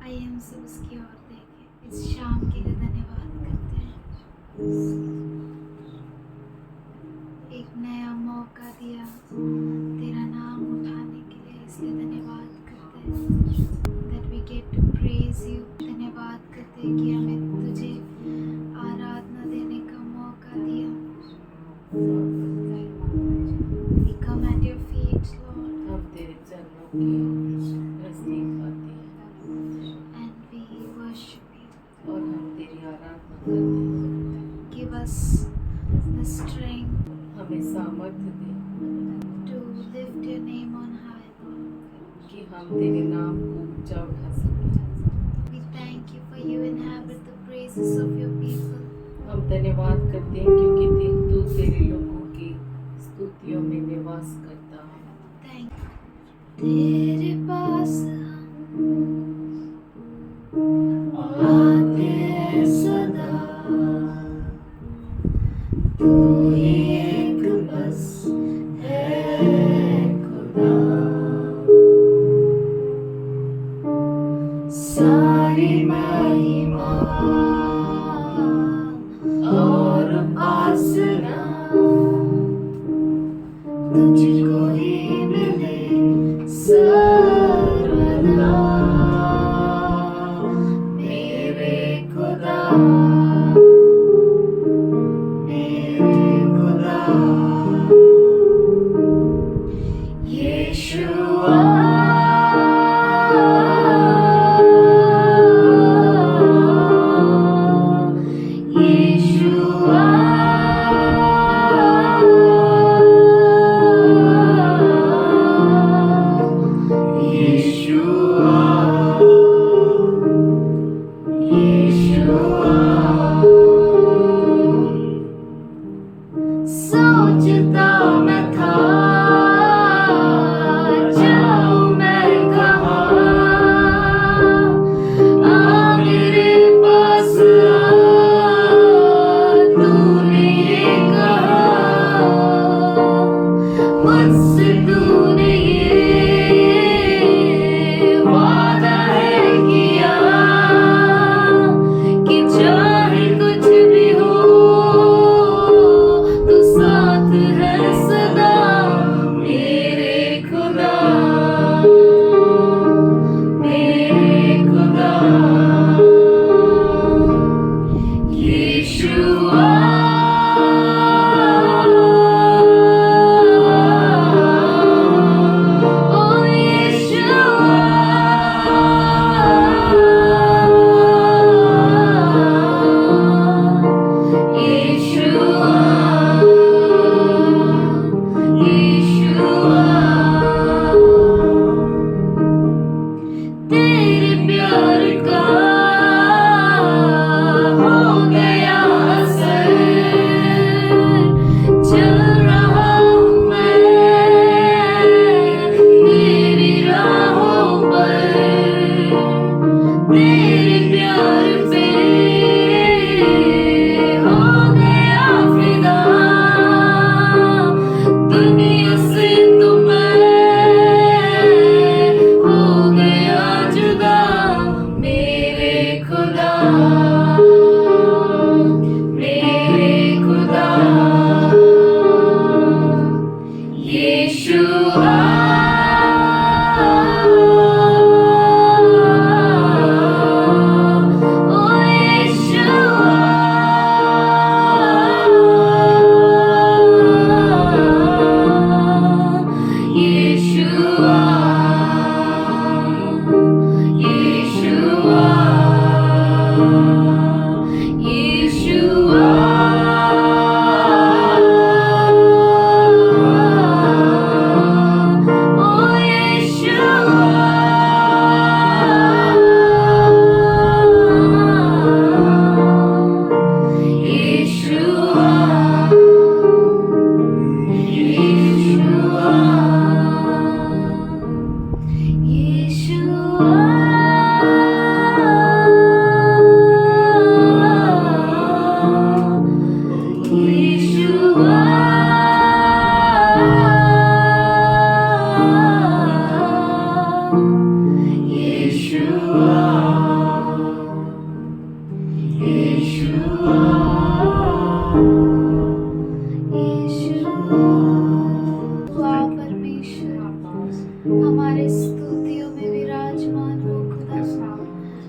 आइए हम सब उसकी ओर देखें। इस शाम के लिए धन्यवाद करते हैं, एक नया मौका दिया तेरा नाम उठाने के लिए, इसलिए धन्यवाद करते हैं। That we get to praise you. धन्यवाद करते हैं कि हमें तुझे आराधना देने का मौका दिया। We come at your feet, Lord, हम तेरे चरणों की नजदीक आते हैं and we worship you. और हम तेरी आराधना करते हैं। Give us the strength हमें सामर्थ्य दे to lift your name on high, Lord. कि हम तेरे नाम को ऊंचा उठा सकें। We thank you for you inhabit the praises of your people. हम धन्यवाद करते हैं क्योंकि तू तेरे लोगों की स्तुतियों में निवास करता है। Thank you. तेरे पास हम आते हैं सदा, तू ही एक बस है खुदा। सारी महिमा और उपासना तुझको ही मिले सर्वदा, मेरे खुदा, मेरे खुदा। यीशुआ, यीशुआ, सोचता मैं था जाऊं मैं कहाँ, आ मेरे पास आ, तूने ये कहा, मुझसे तूने ये वादा है किया कि चाहे कुछ भी हो तू साथ है सदा, मेरे खुदा, मेरे खुदा। यीशुआ, ओ यीशुआ, तेरे प्यार का हो गया असर, चल रहा हूँ मैं तेरी राहों पर, तेरे प्यार पे हो गया फिदा, दुनिया से तो मैं हो गया जुदा,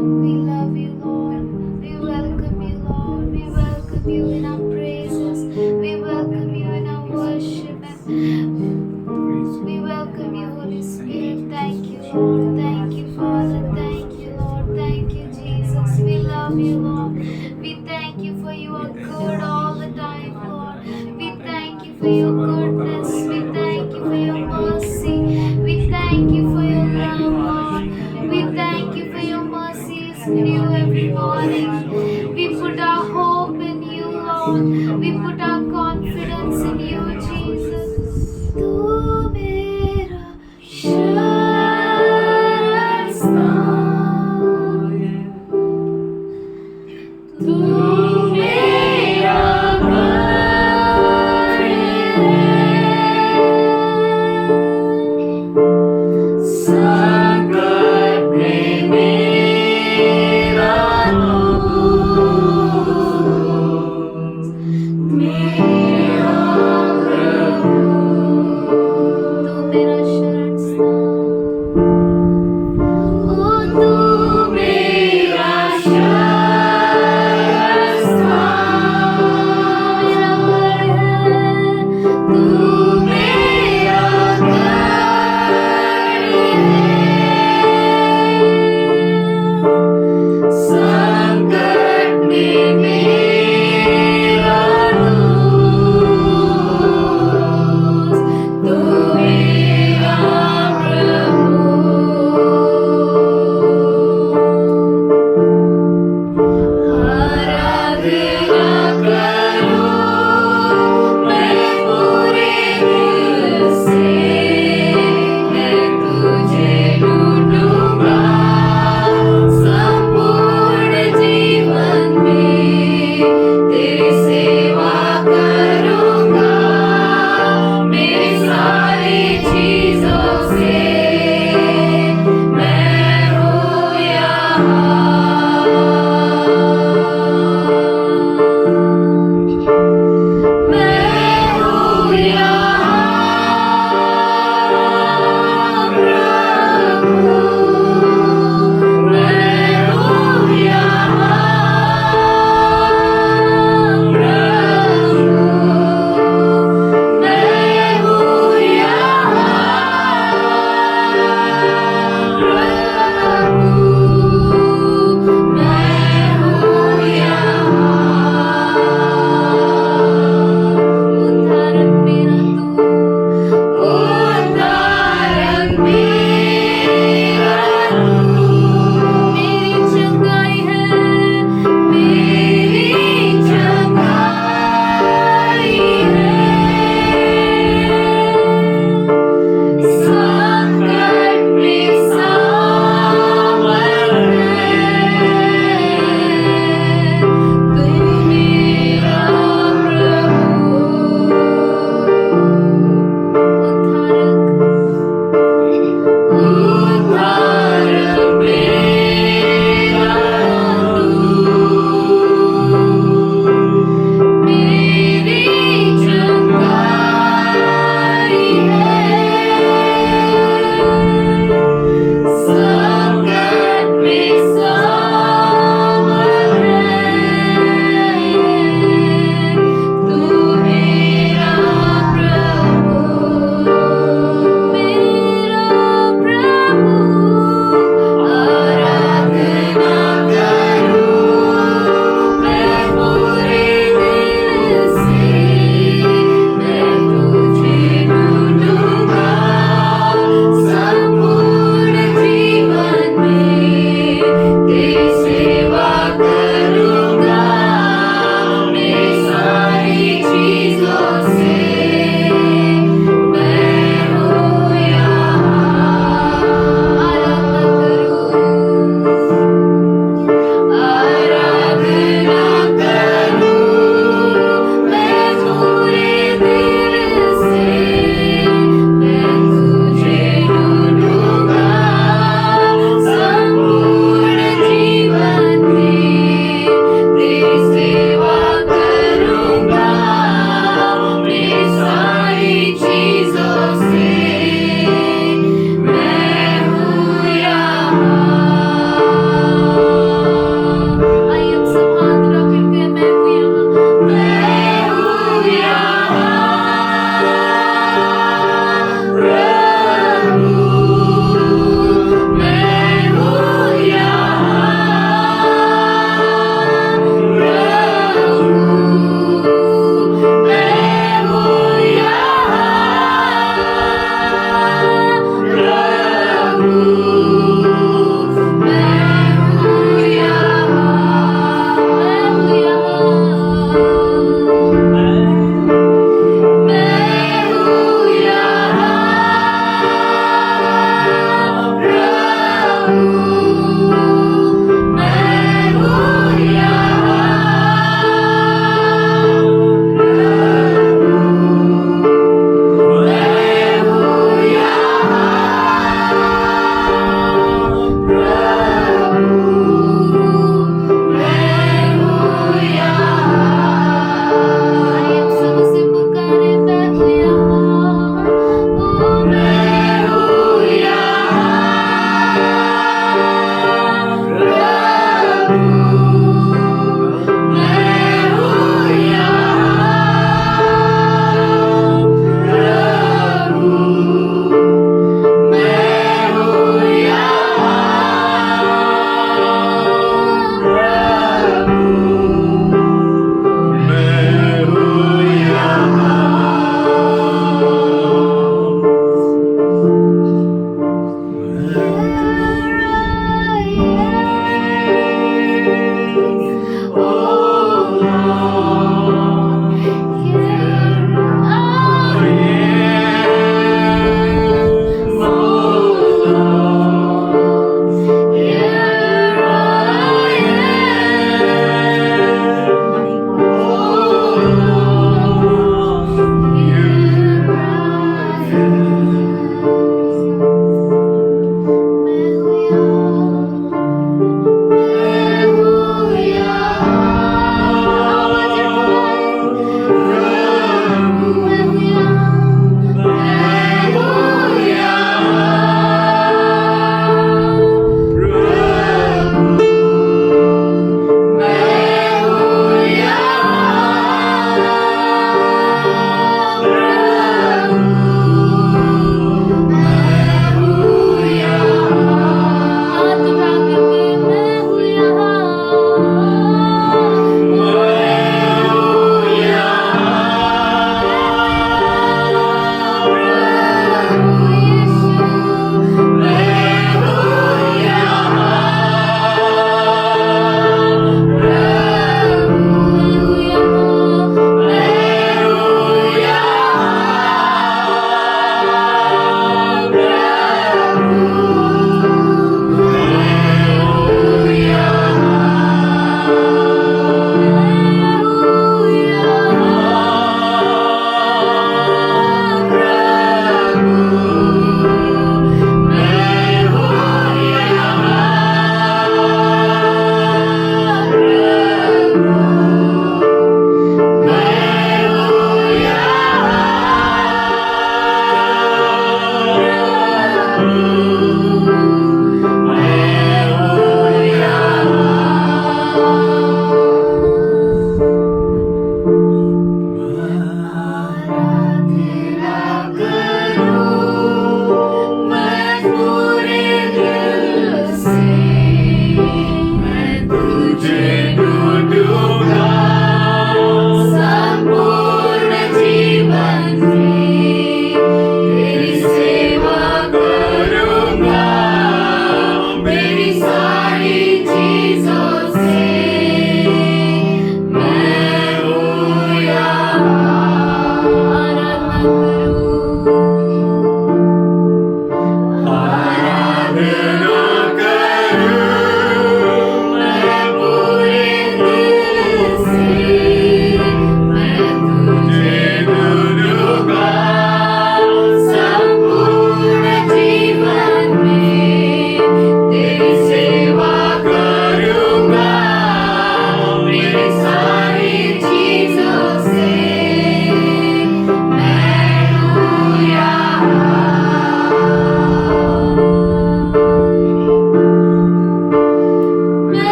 We love you, Lord. We welcome you, Lord. We welcome you in our praises. We welcome you in our worship. We welcome you, Holy Spirit. Thank you, Lord. Thank you, Father. Thank you, Lord. Thank you, Jesus. We love you, Lord. We thank you for you are good all the time, Lord. We thank you for your goodness. We thank you for your mercy. We thank you for your love, Lord. We thank you for your mercies new every morning. We put our hope in you, Lord. We put our confidence in you, Jesus. तू मेरा शरणस्थान, तू मेरा गढ़ है, संकट में मेरा दोस्त,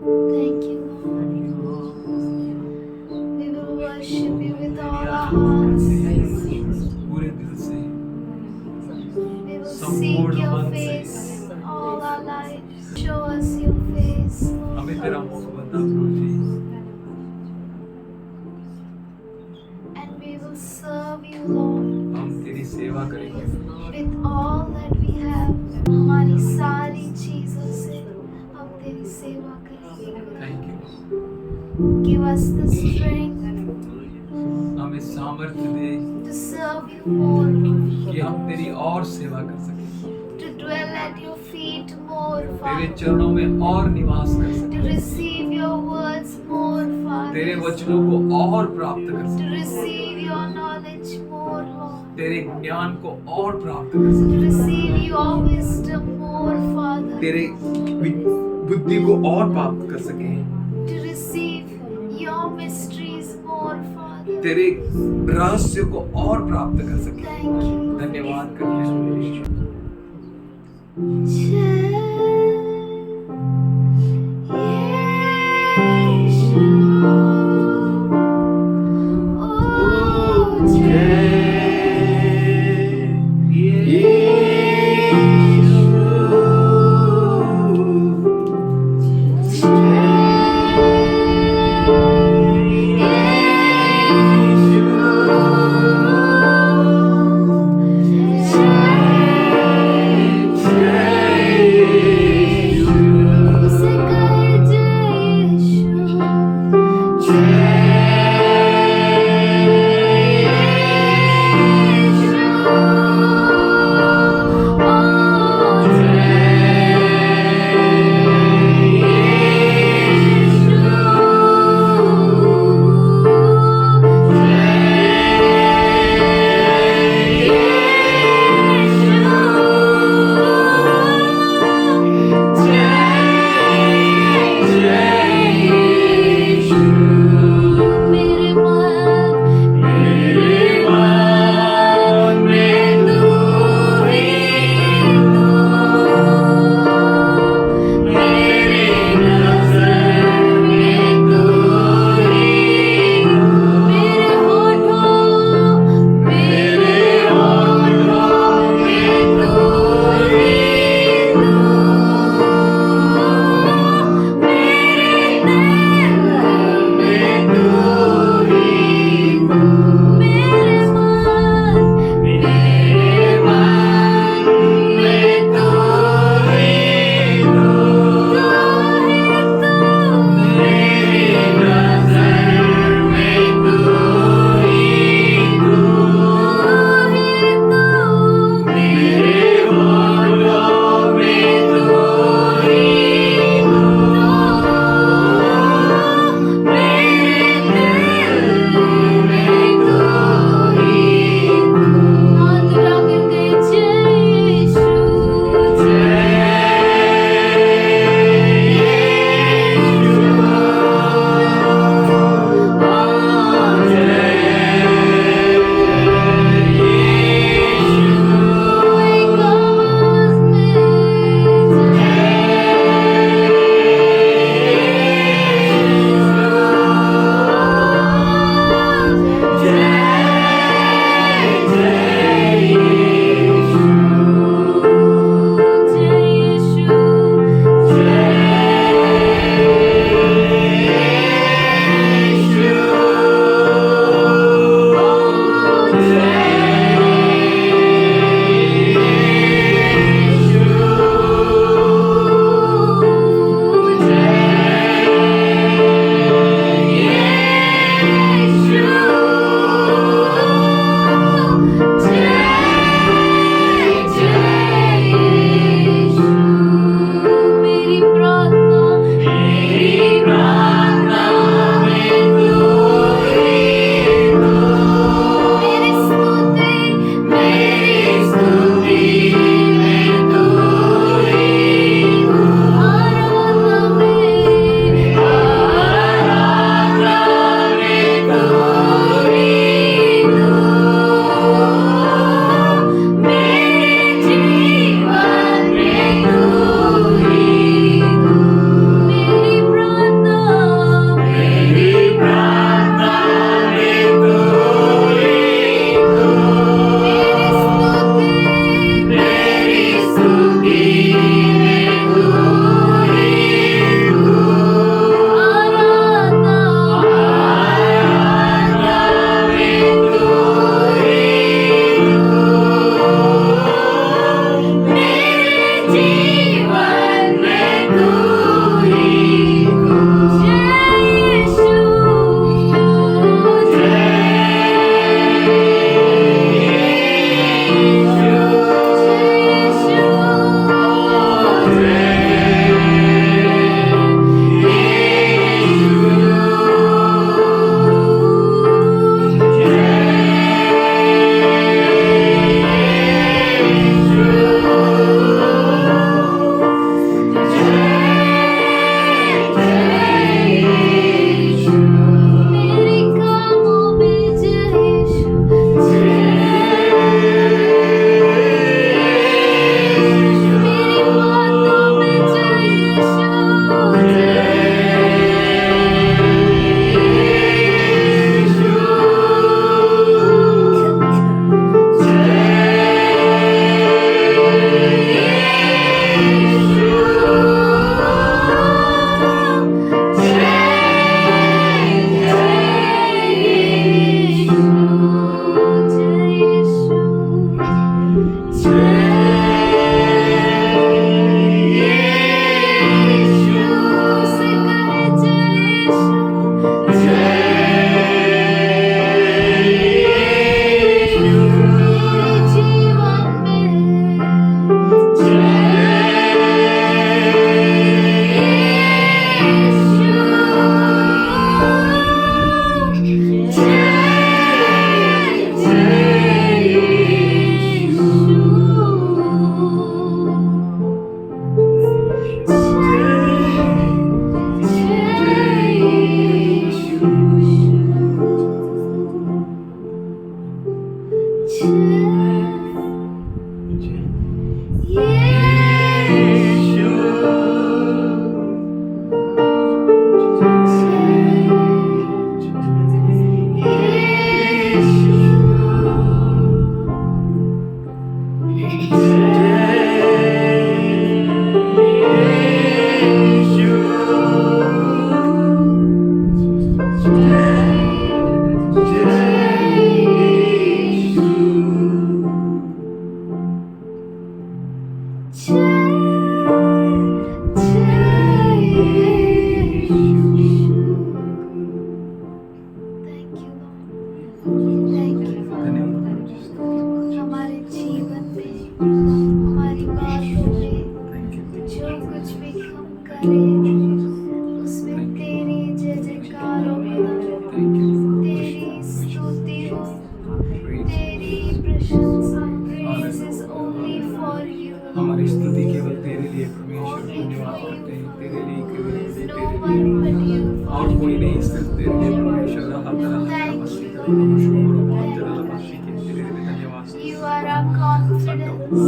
Thank you, Lord. We will worship you with all our hearts. पूरे दिल से We will seek संपूर्ण your मन से face all our lives. Show us your face, Lord. हमें तेरा मुख बता प्रभु जी And we will serve you, Lord, हम तेरी सेवा करेंगे with all that we have. हमारी सारी चीजों से हम तेरी सेवा करेंगे. Thank you Give us the strength हमें सामर्थ्य दे to serve you more, कि हम तेरी और सेवा कर सकें to dwell at your feet more, तेरे Father, चरणों में और निवास कर to सकें receive your words more, तेरे Father, वचनों को और प्राप्त कर to सकें receive your knowledge more, Lord, तेरे ज्ञान को और प्राप्त कर to सकें receive your wisdom more, Father, तेरे बुद्धि को और प्राप्त कर सकें to receive your mysteries more, Father. तेरे रहस्य को और प्राप्त कर सकें Thank you. धन्यवाद करते हैं Yeah. हमारे जीवन में, हमारी बातों में, जो कुछ भी हम करें, उसमें तेरी जय जयकार हो, तेरी स्तुति हो, तेरी प्रशंसा, praise is only for you. हमारी स्तुति केवल तेरे लिए परमेश्वर, धन्यवाद करते हैं तेरे लिए, केवल No तेरे one लिए, but you. और कोई नहीं, सिर्फ तेरे लिए परमेश्वर। You are our confidence.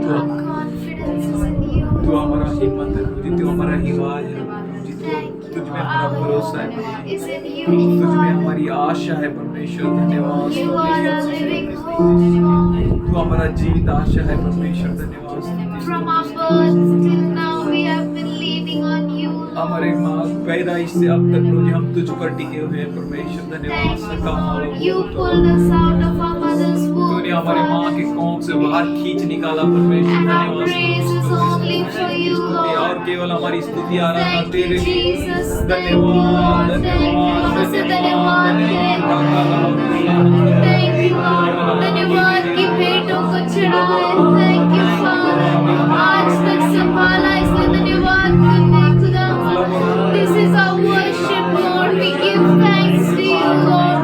Our confidence is in you. तू हमारा हिम्मत है, तू हमारा हिवाज है, Thank तुझ you. में हमारा Our भरोसा है, hope is in you, तुझ में Father. हमारी आशा है परमेश्वर। धन्यवाद। You are a living hope, Lord. तू हमारा जीवित आशा है परमेश्वर। धन्यवाद। From our birth till now, we have been leaning on you, हमारे Lord. माँ पैदाइश से अब तक रोज हम तुझ पर टिके हुए हैं परमेश्वर। धन्यवाद। Thank you, Lord. You pulled us out of our mother's womb, तूने हमारे माँ के Father. कोख से बाहर खींच निकाला परमेश्वर। And our धन्यवाद। praise is only for you, स्तुति और Lord. केवल हमारी स्तुति आराधना Thank you, तेरे लिए। Jesus. Thank you, धन्यवाद। Lord. Thank you, धन्यवाद। Lord. धन्यवाद। धन्यवाद। Thank you, Lord. धन्यवाद कि भेंटों को चढ़ाए। Thank you, Father. आज तक संभाला, इसलिए धन्यवाद करते हैं, खुदा। This is our worship, Lord. We give thanks to you, Lord.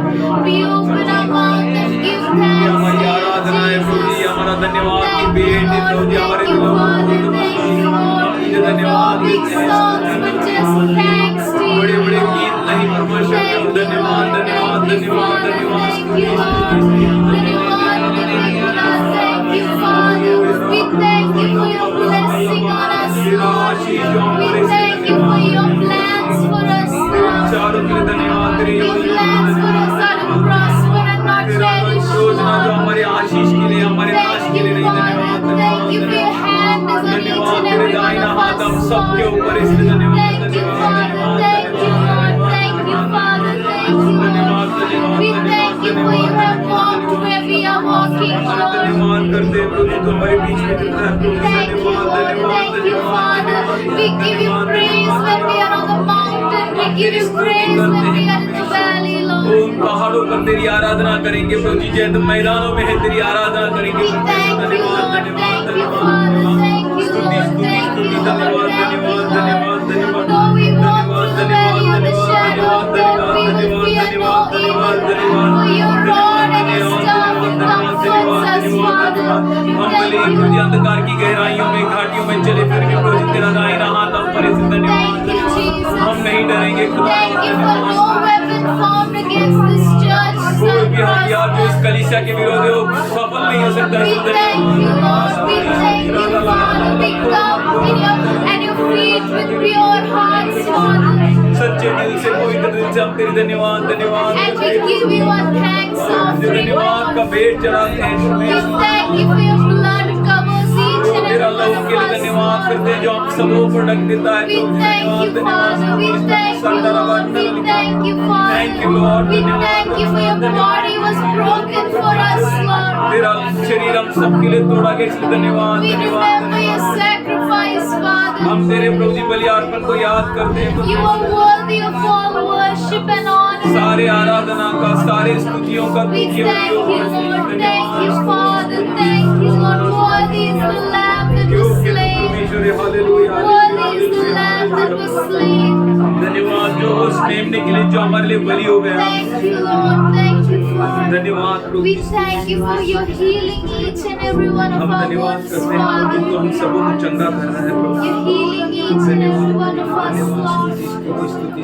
We open our mouth and give thanks to हमारी you, आराधना है प्रभु जी, Jesus. हमारा धन्यवाद की Thank you, भेंट है Lord. प्रभु जी, Thank हमारे you, दिलों में Father. बहुत Thank you, हम Lord. तुझे No धन्यवाद big देते हैं। songs, but just thanks to you, बड़े बड़े Lord. गीत नहीं परमेश्वर, Thank केवल you, धन्यवाद। Lord. धन्यवाद। Thank you, धन्यवाद। Father. धन्यवाद। Thank you, Lord. धन्यवाद करते हैं, खुदा। Thank you, Father. We thank you for your blessing on us, Lord. We thank you for your plans for us, Lord. चारों के लिए धन्यवाद। तेरी Your plans for us are to prosper and not तेरा perish, योजना जो Lord. हमारे आशीष के लिए, हमारे नाश Thank के लिए you, नहीं। धन्यवाद। Father. Thank you for your hand is on each धन्यवाद। and तेरे every one दाहिना of हाथ us, हम सबके Lord. ऊपर, इसलिए धन्यवाद। Thank you, Father. Thank you, Lord. Thank you, Father. Thank you, Lord. We thank you for you have walked where we are walking, Lord. धन्यवाद करते हैं प्रभु, तू हमारे बीच में रहता है प्रभु। Thank you, Lord. Thank you, Father. We give you praise when we are on the mountain. We give you praise when we are in the valley, O Lord. पहाड़ों पर तेरी आराधना करेंगे प्रभु जी, जय मैदानों में है तेरी आराधना करेंगे। We thank you, Lord. Thank you, Father. Thank you, Lord. Thank you, Lord. Thank you, Lord. Though we walk through the valley of the shadow of death, we will fear no evil. For your rod and your staff, it comforts us, Father. हम भले Thank he you, तुझे Lord. अंधकार की गहराइयों में, घाटियों में चले फिर भी प्रभु जी तेरा दाहिना हाथ हम पर है। धन्यवाद। Thank you, Jesus. हम नहीं डरेंगे खुदा। Thank you for no weapon formed against this church कोई shall भी हथियार जो इस prosper. कलीसिया के विरोध है वो सफल नहीं हो सकता। We thank you, Lord. We thank you, Father. We come in your at your feet with pure hearts, Father. सच्चे दिल से, पवित्र दिल से हम तेरी धन्यवाद। धन्यवाद And we give you a thanks offering, धन्यवाद का Lord. भेंट चढ़ाते हैं। We thank you for your blood covers each and तेरा every लहू one के लिए of us, धन्यवाद। Lord. करते हैं जो हम सबों को ढक देता है। We thank you, Father. We thank you, Lord. We thank you, Father. Thank you, Lord. We thank you for your body was broken for us, Lord. तेरा शरीर हम सबके लिए तोड़ा गया, इसलिए धन्यवाद We धन्यवाद remember your sacrifice, Father. हम तेरे प्रभु जी बलियार्पण को याद करते हैं। You are worthy of all worship and honor. सारे आराधना का, सारे स्तुतियों का We तुझे thank you, उपयोग Lord. करते हैं। Thank you, Father. Thank you, Lord. Worthy is the Lamb that was योग्य तू slain. परमेश्वर है, hallelujah Worthy is the Lamb that was slain. धन्यवाद जो उस मेमने के लिए जो हमारे लिए बलि हो गया। Thank you, Lord. Thank you, Father. धन्यवाद प्रभु। We thank you for your healing each and every one of हम our धन्यवाद wounds, करते हैं Father. कि तू हम सबों को चंगा कर रहा है प्रभु। You're healing each and every one of us, Lord.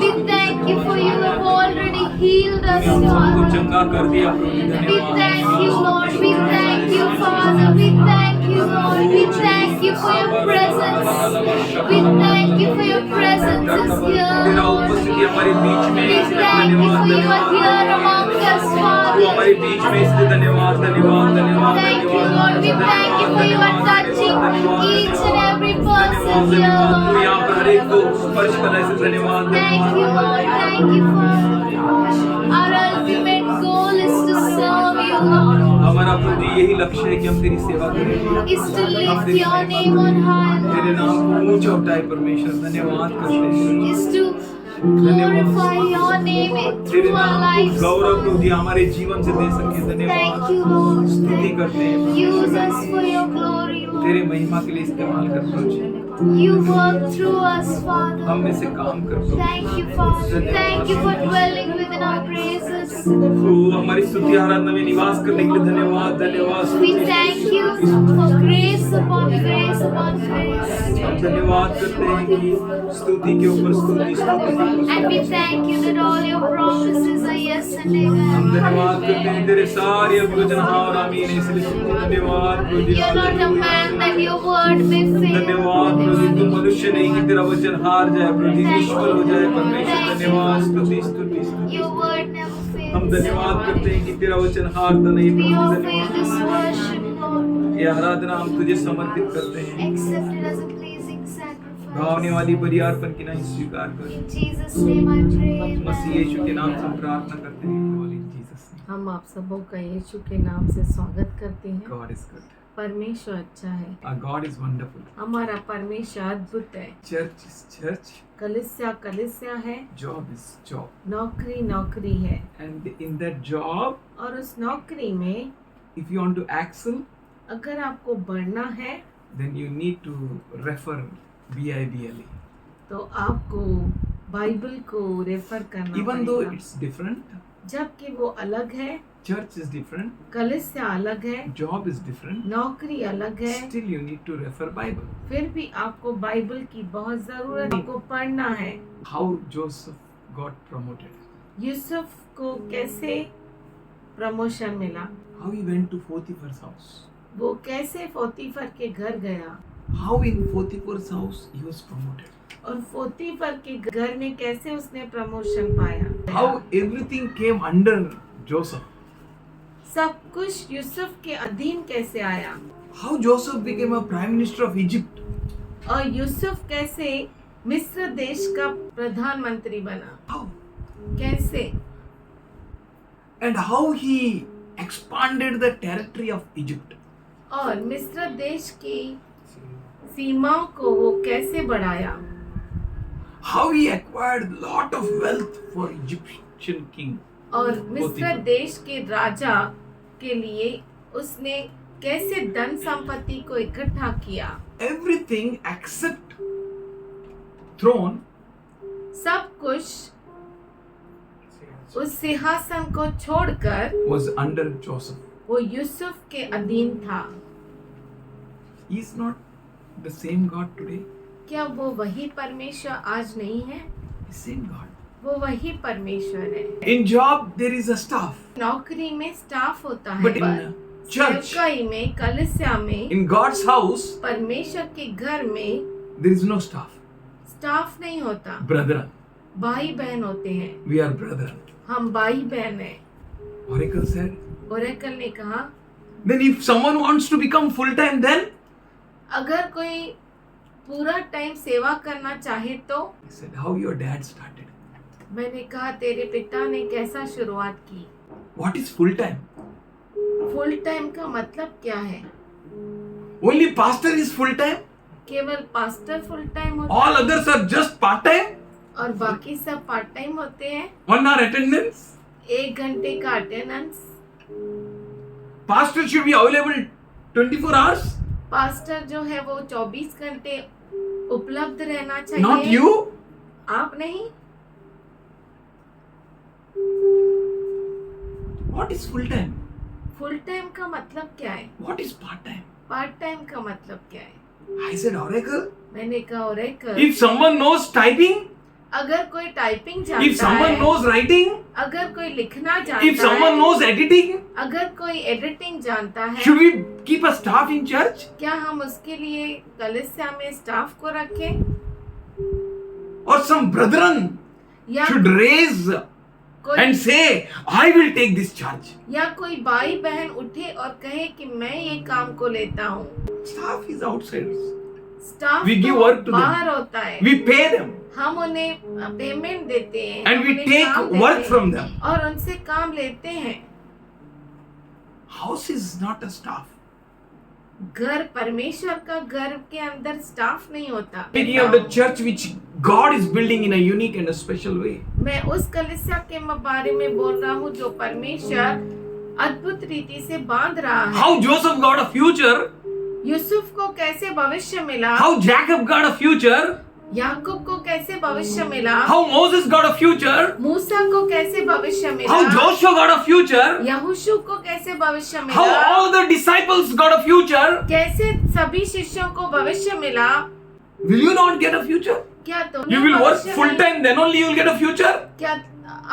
We thank you for you have already healed us, हम सबको Father. चंगा कर दिया प्रभु। We धन्यवाद thank you, Lord. We thank you, Father. We thank you, Lord. We thank you for your presence. We thank you for your presence is here, तेरा Lord. उपस्थिति हमारे बीच में We इसलिए thank you धन्यवाद for you are धन्यवाद here among us, तू Father. हमारे बीच में इसलिए धन्यवाद धन्यवाद धन्यवाद Thank you, Lord. We thank you for you are touching each and every person धन्यवाद here, तू Lord. यहाँ पर हर एक को स्पर्श करना है, इसलिए धन्यवाद Thank you, Lord. Thank you, Father. Our ultimate goal is to serve you, Lord. हमारा प्रभु जी यही लक्ष्य है कि हम तेरी सेवा करें, Is to हम lift तेरी your महिमा name on high, करें, तेरे नाम को ऊंचा उठाए परमेश्वर। धन्यवाद करते हैं is to glorify your name तेरे through our नाम को lives. गौरव प्रभु जी हमारे जीवन से दे सके। Thank धन्यवाद you, Lord. स्तुति करते हैं Use us for your glory, तेरे Lord. महिमा के लिए इस्तेमाल कर प्रभु जी। You work through us, Father. हम में से काम कर प्रभु। Thank you, Father. Thank you for dwelling within our praises. ओ हमारी स्तुति आराधना में निवास करने के लिए धन्यवाद धन्यवाद We thank you for grace upon grace upon grace. हम धन्यवाद करते हैं कि स्तुति के ऊपर स्तुति स्तुति के ऊपर And we स्तुति। thank you that all your promises are yes and हम amen. धन्यवाद करते हैं तेरे सारे अभिवचन हाँ और आमीन है, इसलिए स्तुति धन्यवाद प्रभु जी। You're not a man that your word may fail. धन्यवाद प्रभु जी, तू मनुष्य नहीं कि तेरा वचन हार जाए प्रभु जी, निष्फल हो जाए परमेश्वर। धन्यवाद स्तुति स्तुति स्तुति। Your word never हम fails. धन्यवाद करते हैं कि तेरा वचन हारता नहीं We प्रभु जी। offer धन्यवाद this worship, Lord. ये आराधना हम तुझे समर्पित करते हैं। Accept it as a pleasing sacrifice. भावने वाली बलि अर्पण की नहीं स्वीकार कर। In Jesus' name I pray. Masih Amen. यीशु के नाम से हम प्रार्थना करते हैं। All in Jesus name. हम आप सबों का यीशु के नाम से स्वागत करते हैं। God is good. परमेश्वर अच्छा है, Our God is wonderful. हमारा परमेश्वर अद्भुत है। Church is church. कलिसिया कलिसिया है, Job is job. नौकरी नौकरी है, And in that job, और उस नौकरी में if you want to excel, अगर आपको बढ़ना है then you need to refer Bible. तो आपको बाइबल को रेफर करना Even though पड़ेगा। it's different, जबकि वो अलग है, church is different, कलिसिया अलग है, job is different, नौकरी अलग है, still you need to refer Bible. फिर भी आपको बाइबल की बहुत जरूरत है, आपको पढ़ना है। How Joseph got promoted. Yusuf को कैसे प्रमोशन मिला, How he went to Potiphar's house. वो कैसे पोतीफर के घर गया, How in Potiphar's house he was promoted. और पोतीफर के घर में कैसे उसने प्रमोशन पाया। How everything came under Joseph. सब कुछ यूसुफ के अधीन कैसे आया, How Joseph became a prime minister of Egypt. और यूसुफ कैसे मिस्र देश का प्रधानमंत्री बना, How? कैसे, And how he expanded the territory of Egypt. और मिस्र देश की सीमाओं को वो कैसे बढ़ाया, How he acquired lot of wealth for Egyptian king. और मिस्र पोतीफर। देश के राजा के लिए उसने कैसे धन संपत्ति को इकट्ठा किया। Everything except throne सब कुछ उस सिंहासन को छोड़कर was under Joseph. वो यूसुफ के अधीन था। He is not the same God today. क्या वो वही परमेश्वर आज नहीं है? The same God. वो वही परमेश्वर है। In job there is a staff, नौकरी में स्टाफ होता है, but in पर church, सेवकाई में, कलीसिया में, in God's house, परमेश्वर के घर में there is no staff. Staff नहीं होता, Brethren, भाई बहन होते हैं। we are brethren. हम भाई बहन हैं। Oracle said. ओरेकल ने कहा, Then if someone wants to become full time, then अगर कोई पूरा टाइम सेवा करना चाहे तो? He said, how your dad started? मैंने कहा तेरे पिता ने कैसा शुरुआत की? What is full time? Full time का मतलब क्या है? Only pastor is full time? केवल पास्टर फुल टाइम होता All है others are just part time? और बाकी सब पार्ट टाइम होते हैं। 1 hour attendance? 1 घंटे का attendance. Pastor should be available 24 hours? Pastor जो है वो 24 घंटे उपलब्ध रहना चाहिए। Not you? आप नहीं। What is full time? Full time का मतलब क्या है? What is part time? Part time का मतलब क्या है? I said oracle. मैंने कहा Oracle. If someone knows typing, अगर कोई टाइपिंग if जानता someone है, knows writing, अगर कोई लिखना if जानता someone है, knows editing, अगर कोई एडिटिंग जानता है, should we keep a staff in church? क्या हम उसके लिए कलीसिया में स्टाफ को रखें? Or some brethren या should raise कोई and say, I will take this charge. या कोई भाई बहन उठे और कहे कि मैं ये काम को लेता हूँ। Staff is outsiders. Staff We give तो work to them. बाहर होता है। We pay them हम उन्हें पेमेंट देते हैं and हम we उन्हें take काम देते work हैं from them. और उनसे काम लेते हैं। House is not a staff. घर परमेश्वर का घर के अंदर स्टाफ नहीं होता। Speaking of the church which God is building in a unique and a special way. मैं उस कलीसिया के बारे में बोल रहा हूँ जो परमेश्वर अद्भुत रीति से बांध रहा है। How Joseph got a future, Yusuf को कैसे भविष्य मिला, how Jacob got a future, याकूब को कैसे भविष्य मिला, how Moses got a future, मूसा को कैसे भविष्य मिला, how Joshua got a future, यहोशू को कैसे भविष्य how मिला, all the disciples got a future. कैसे सभी शिष्यों को भविष्य मिला। Will you not get a future? क्या तुम You will work full time, then only you will get a future. क्या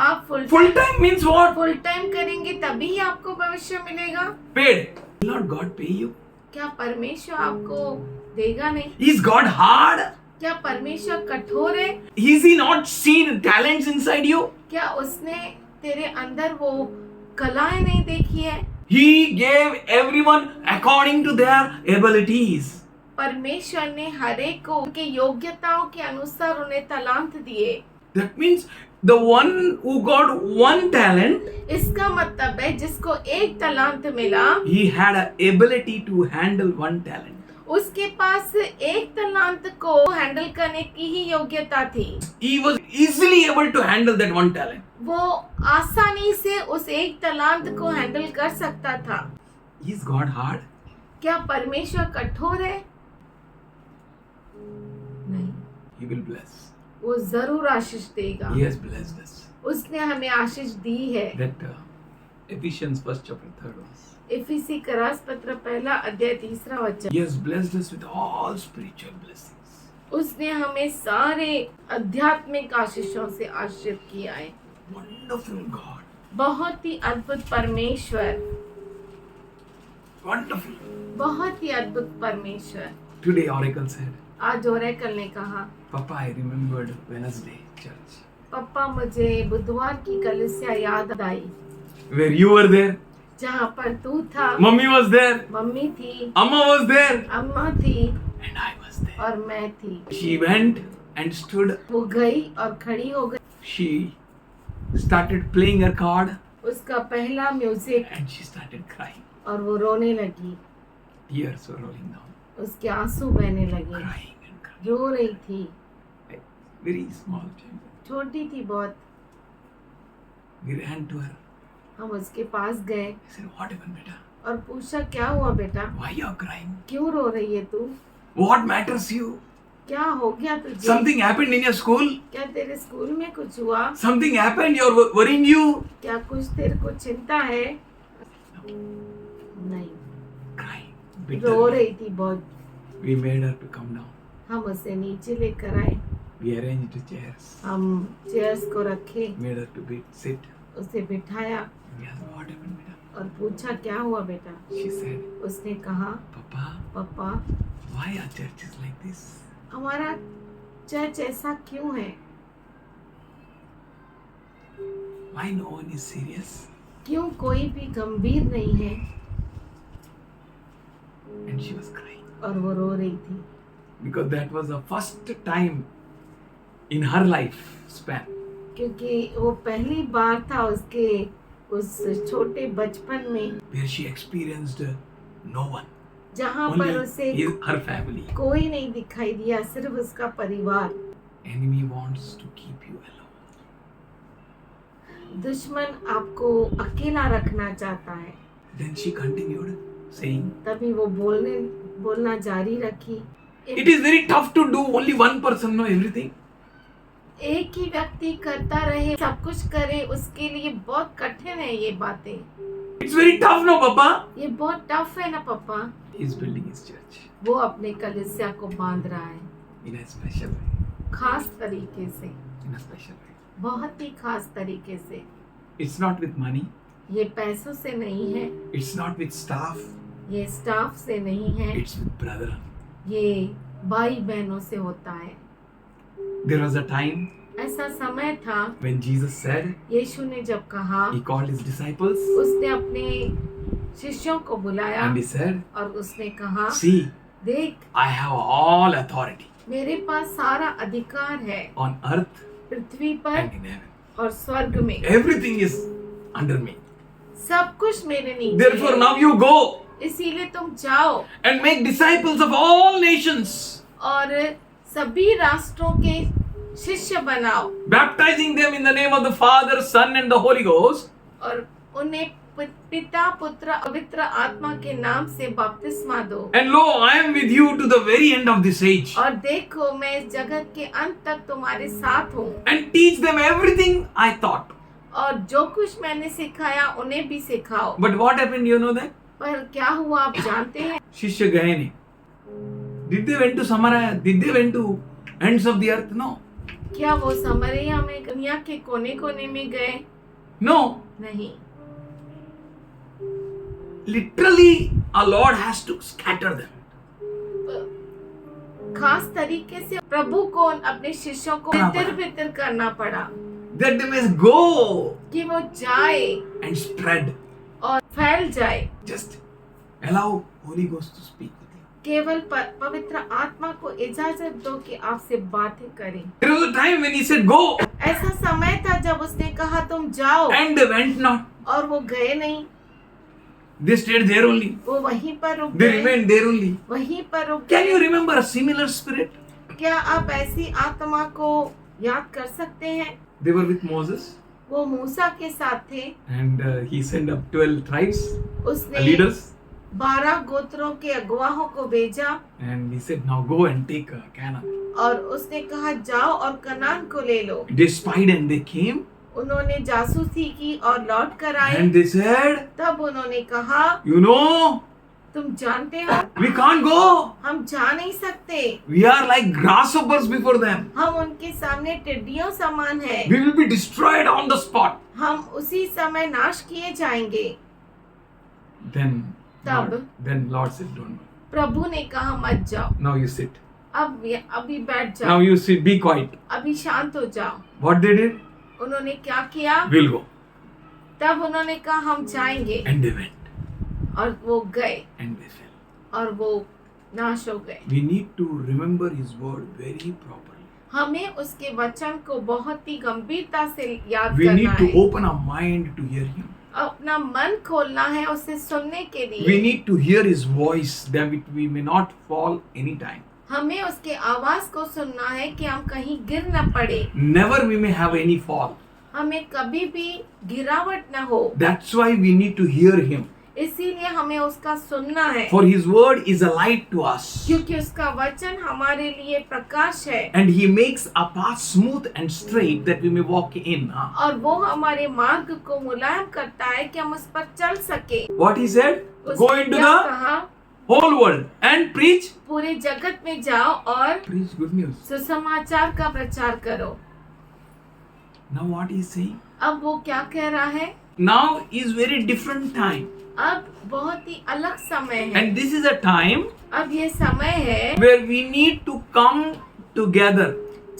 आप Full time means what? Full time करेंगे तभी आपको भविष्य मिलेगा। Paid. Will not God pay you? क्या परमेश्वर आपको देगा नहीं? Is God hard? क्या परमेश्वर कठोर है? Is he not seen talents inside you? क्या उसने तेरे अंदर वो कलाएं नहीं देखी है? He gave everyone according to their abilities. परमेश्वर ने हर एक को उनके योग्यताओं के अनुसार उन्हें तलांत दिए। That means the one who got one talent, इसका मतलब है जिसको एक तलांत मिला, he had an ability to handle one talent. उसके पास एक तलांत को हैंडल करने की ही योग्यता थी। He was easily able to handle that one talent. वो आसानी से उस एक तलांत को हैंडल कर सकता था। Is God hard? क्या परमेश्वर कठोर है? नहीं, He will bless. वो जरूर आशीष देगा। He has blessed us. उसने हमें आशीष दी है। That Ephesians 1st chapter 3rd verse. इफिसी का रास पत्र 1 अध्याय 3 वचन। He has blessed us with all spiritual blessings. उसने हमें सारे आध्यात्मिक आशीषों से आशीर्वाद किया है। Wonderful God. बहुत ही अद्भुत परमेश्वर, Wonderful. बहुत ही अद्भुत परमेश्वर। Today Oracle said, आज ओरेकल ने कहा, Papa, I remembered Wednesday church. पापा मुझे बुधवार की कलीसिया याद आई Where you were there. जहाँ पर तू था, Mummy was there. मम्मी थी, Amma was there. अम्मा थी And I was there. और मैं थी। She went and stood. वो गई और खड़ी हो गई। She started playing her card उसका पहला music and she started crying. और वो रोने लगी। Tears were rolling down. उसके आंसू बहने लगे। Crying and crying. रो रही थी। Very small child. छोटी थी बहुत। We ran to her. हम उसके पास गए I said, what happened, beta? और पूछा क्या हुआ बेटा, Why you are crying? क्यों रो रही है तू, What matters you? क्या हो गया तुझे? Something happened in your school? क्या तेरे स्कूल में कुछ हुआ? Something happened, you're worrying you? क्या कुछ तेरे को चिंता है? नहीं, Crying. रो Bitterly. रही थी बहुत। We made her to come down. हम उसे नीचे लेकर आए, We arranged chairs. हम चेयर्स को रखे, Made her to sit. उसे बिठाया We asked, what happened, beta? और पूछा क्या हुआ बेटा। She said, उसने कहा, Papa, पापा why our church is like this? हमारा चर्च ऐसा क्यों है? Why no one is serious? क्यों कोई भी गंभीर नहीं है? And she was crying. और वो रो रही थी। because that was the first time in her life span क्योंकि वो पहली बार था उसके उस छोटे बचपन में where she experienced no one, जहाँ पर only उसे her family. कोई नहीं दिखाई दिया, सिर्फ उसका परिवार। Enemy wants to keep you alone. दुश्मन आपको अकेला रखना चाहता है। Then she continued saying, तभी वो बोलना जारी रखी। it is very tough to do only one person know everything. एक ही व्यक्ति करता रहे, सब कुछ करे, उसके लिए बहुत कठिन है ये बातें। It's very tough, no, Papa? ये बहुत टफ है ना पापा। He is building his church वो अपने कलीसिया को बांध रहा है in a special way. खास तरीके से, In a special way. बहुत ही खास तरीके से। It's not with money. ये पैसों से नहीं है, It's not with staff. ये स्टाफ से नहीं है, It's with brethren. ये भाई बहनों से होता है। There was a time ऐसा समय था when Jesus said, यीशु ने जब कहा, he called his disciples उसने अपने शिष्यों को बुलाया and he said, और उसने कहा, see, देख, I have all authority मेरे पास सारा अधिकार है on earth पृथ्वी पर and in heaven. और स्वर्ग में। Everything is under me. सब कुछ मेरे नीचे Therefore है। now you go इसीलिए तुम जाओ and make disciples of all nations, और सभी राष्ट्रों के शिष्य बनाओ baptizing them in the name of the Father, Son and the Holy Ghost, और उन्हें पिता पुत्र पवित्र आत्मा के नाम से बपतिस्मा दो। and lo, I am with you to the very end of this age, और देखो, मैं इस जगत के अंत तक तुम्हारे साथ हूँ and teach them everything I taught. और जो कुछ मैंने सिखाया उन्हें भी सिखाओ। But what happened, you know that? पर क्या हुआ आप जानते हैं? शिष्य गए नहीं. Did they went to Samaria? Did they went to ends of the earth? No. क्या वो समरिया में दुनिया के कोने कोने में गए? No. नहीं। Literally, our Lord has to scatter them. खास तरीके से प्रभु को अपने शिष्यों को तितर बितर करना पड़ा That they must go कि वो जाए and spread. और फैल जाए। Just allow Holy Ghost to speak with you. केवल पवित्र आत्मा को इजाजत दो कि आपसे बातें करें। There was a time when he said, go, ऐसा समय था जब उसने कहा तुम जाओ and they went not. और वो गए नहीं, They stayed there only. वो वहीं पर रुक They गए, remained there only. वहीं पर रुक Can you गए। remember a similar spirit? क्या आप ऐसी आत्मा को याद कर सकते हैं? They were with Moses, वो मूसा के साथ थे, and he sent up 12 tribes, उसने leaders, 12 गोत्रों के अगुवाहों को भेजा and he said, now go and take Canaan. और उसने कहा जाओ और कनान को ले लो। They spied and they came, उन्होंने जासूसी की और लौट कर आए। and they said, तब उन्होंने कहा you know, तुम जानते हो we can't go. हम जा नहीं सकते, We are like grasshoppers before them. हम उनके सामने टिड्डियों समान हैं, We will be destroyed on the spot. हम उसी समय नाश किए जाएंगे। Then Lord said, don't go. प्रभु ने कहा मत जाओ, Now you sit. अभी बैठ Now जाओ, you sit. Be quiet. अभी शांत हो जाओ। What they did? उन्होंने क्या किया? We'll go. तब उन्होंने कहा हम जाएंगे And they went. और वो गए And they fell. और वो नाश हो गए। We need to remember His word very properly. हमें उसके वचन को बहुत ही गंभीरता से याद We करना need to है, open our mind to hear Him. अपना मन खोलना है उसे सुनने के We लिए। need to hear His voice that we may not fall anytime. हमें उसके आवाज को सुनना है कि हम कहीं गिर न पड़े, Never we may have any fall. हमें कभी भी गिरावट न हो। That's why we need to hear Him. इसीलिए हमें उसका सुनना है, For His word is a light to us. क्योंकि उसका वचन हमारे लिए प्रकाश है And He makes a path smooth and straight that we may walk in. और वो हमारे मार्ग को मुलायम करता है कि हम उस पर चल सके। What He said? Go उसने into क्या the कहा? whole world and preach. पूरे जगत में जाओ और Preach good news. सुसमाचार का प्रचार करो। Now what He is saying? अब वो क्या कह रहा है? Now is very different time. अब बहुत ही अलग समय है। And this is a time अब ये समय है where we need to come together.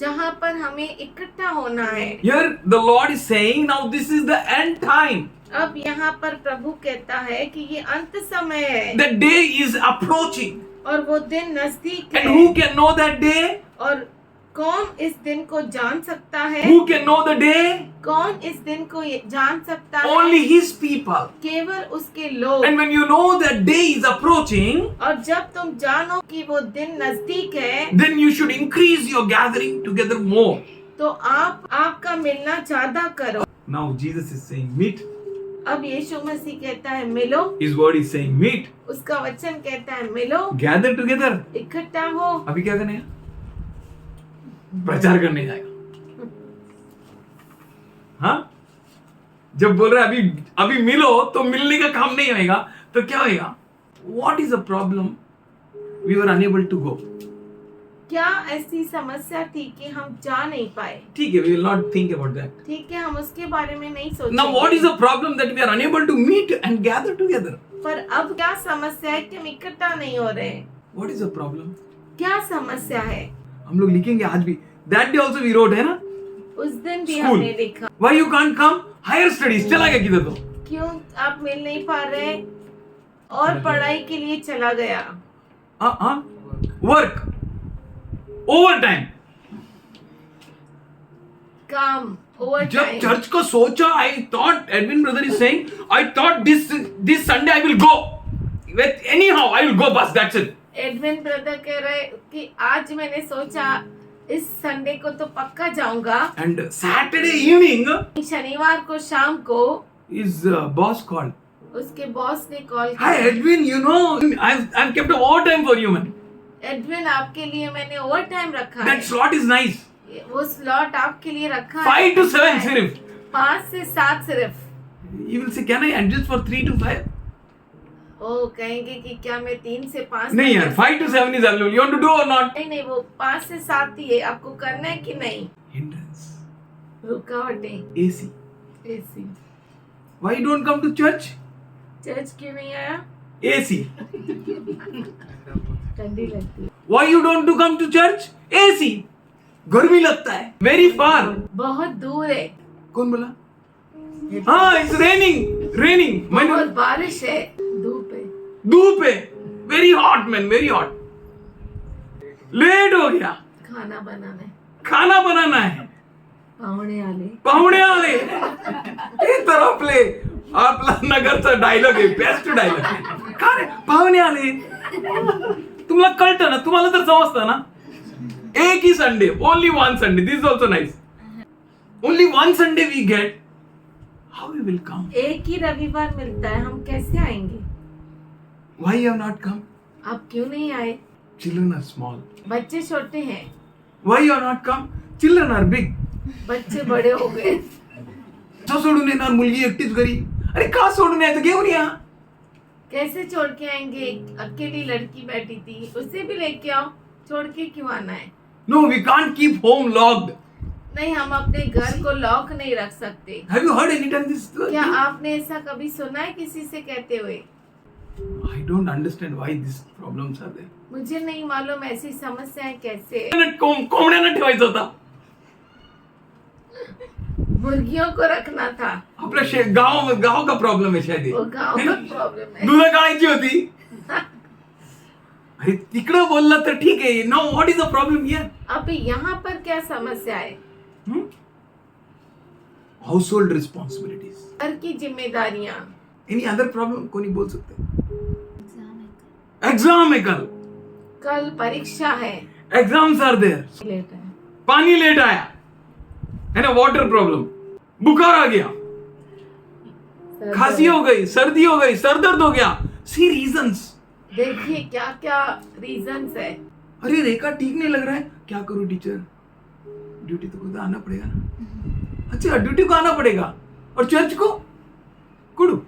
जहाँ पर हमें इकट्ठा होना है। Here the Lord is saying, now this is the end time. अब यहाँ पर प्रभु कहता है कि ये अंत समय है The day is approaching. और वो दिन नजदीक And है। who can know that day? और कौन इस दिन को जान सकता है? Who can know the day? कौन इस दिन को जान सकता है? Only his people. केवल उसके लोग। And when you know that day is approaching, और जब तुम जानो कि वो दिन नजदीक है, then you should increase your gathering together more. तो आप आपका मिलना ज्यादा करो। Now Jesus is saying meet. अब यीशु मसीह कहता है मिलो, His word is saying meet. उसका वचन कहता है मिलो, Gather together. इकट्ठा हो। अभी क्या करने हैं? प्रचार करने जाएगा। हाँ? जब बोल रहा है अभी मिलो तो मिलने का काम नहीं होएगा तो क्या होएगा? What is the problem? We were unable to go. क्या ऐसी समस्या थी कि हम जा नहीं पाए? ठीक है, we will not think about that. ठीक है, हम उसके बारे में नहीं सोचेंगे। Now what is the problem that we are unable to meet and gather together? पर अब क्या समस्या है कि हम इकट्ठा नहीं हो रहे? What is the problem? क्या समस्या है? हम लोग लिखेंगे आज भी. That day also we wrote है ना? उस दिन भी School. हमने लिखा। Why you can't come? Higher studies. चला गया किधर तो? क्यों आप मिल नहीं पा रहे? और पढ़ाई के लिए चला गया। Work. Overtime. काम, ओवर जब टाइम। चर्च को सोचा, I thought Edwin brother is saying, I thought this Sunday I will go. With anyhow I will go bus. That's it. Edwin brother कह रहे कि आज मैंने सोचा इस संडे को तो पक्का जाऊंगा। And Saturday evening, शनिवार को शाम को his boss called. उसके बॉस ने कॉल Hi किया। Edwin, you know I've kept overtime for you, man. Edwin आपके लिए मैंने ओवर टाइम रखा है। That slot is nice. वो स्लॉट आपके लिए रखा है। 5 to 7 सिर्फ. 5 से 7 सिर्फ। You will say, can I adjust for 3 to 5? ओ कहेंगे कि क्या मैं 3 से 5 नहीं यार, 5 to 7 is available. You want to do or not? नहीं वो 5 से 7 ही है, आपको करना है कि नहीं? Hindrance. रुकावटें। AC. AC. Why you don't come to church? Church क्यों नहीं आया? AC. ठंडी लगती है। Why you don't to come to church? AC. गर्मी लगता है. Very far. बहुत दूर है। कौन बोला? हाँ, it's raining. Raining. बहुत बारिश है। धूप है। धूप है. Very hot man. Very hot. Late हो गया. खाना बनाना है। खाना बनाना है. पाहुणे आले। हे तर आपला नगरचा डायलॉग आहे. Best dialogue. का रे? पाहुणे आले. तुम्हाला कळतं ना, तुम्हाला तर समजतं ना. एक ही Sunday, only one Sunday. This is also nice. Only one Sunday we get. How we will come? एक ही रविवार मिलता है, हम कैसे आएंगे? Why you have not come? आप क्यों नहीं आए? Children are small. बच्चे छोटे हैं। Why you are not come? Children are big. बच्चे बड़े हो गए। तो सोडून येणार मुलगी एकटीच घरी. अरे का सोडून यायचं? घेऊन या. कैसे छोड़ के आएंगे? अकेली लड़की बैठी थी, उसे भी लेके आओ। छोड़ के क्यों आना है? No, we can't keep home locked. नहीं, हम अपने घर को लॉक नहीं रख सकते। Have you heard any time this? क्या आपने ऐसा कभी सुना है किसी से कहते हुए? I don't understand why these problems are there. मुझे नहीं मालूम ऐसी समस्याएं कैसे। कोंबड्यांना ठेवायचं होता. मुर्गियों को रखना था। आपल्या गाव का प्रॉब्लेम है शायद. वो गांव का प्रॉब्लम है। दूध काढायची होती. अरे तिकडं बोलला तर ठीक आहे. No, what is the problem here? अभी यहाँ पर क्या समस्या है? Household responsibilities. घर की जिम्मेदारियां। Any other problem? कोणी बोल सकते? एग्जाम है एग्जाम है कल. कल परीक्षा है। Exams are there. लेट है। पानी लेट आया है ना. Water problem. बुखार आ गया. खांसी हो गई, सर्दी हो गई, सर दर्द हो गया. सी रीजंस. देखिए क्या क्या रीजंस है। अरे रेखा ठीक नहीं लग रहा है. क्या करूं टीचर? ड्यूटी तो खुद आना पड़ेगा ना. अच्छा, ड्यूटी को आना पड़ेगा और चर्च को कुड़ू.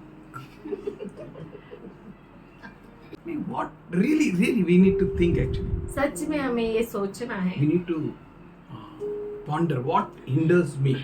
What really we need to think actually. सच में हमें ये सोचना है। We need to ponder what hinders me.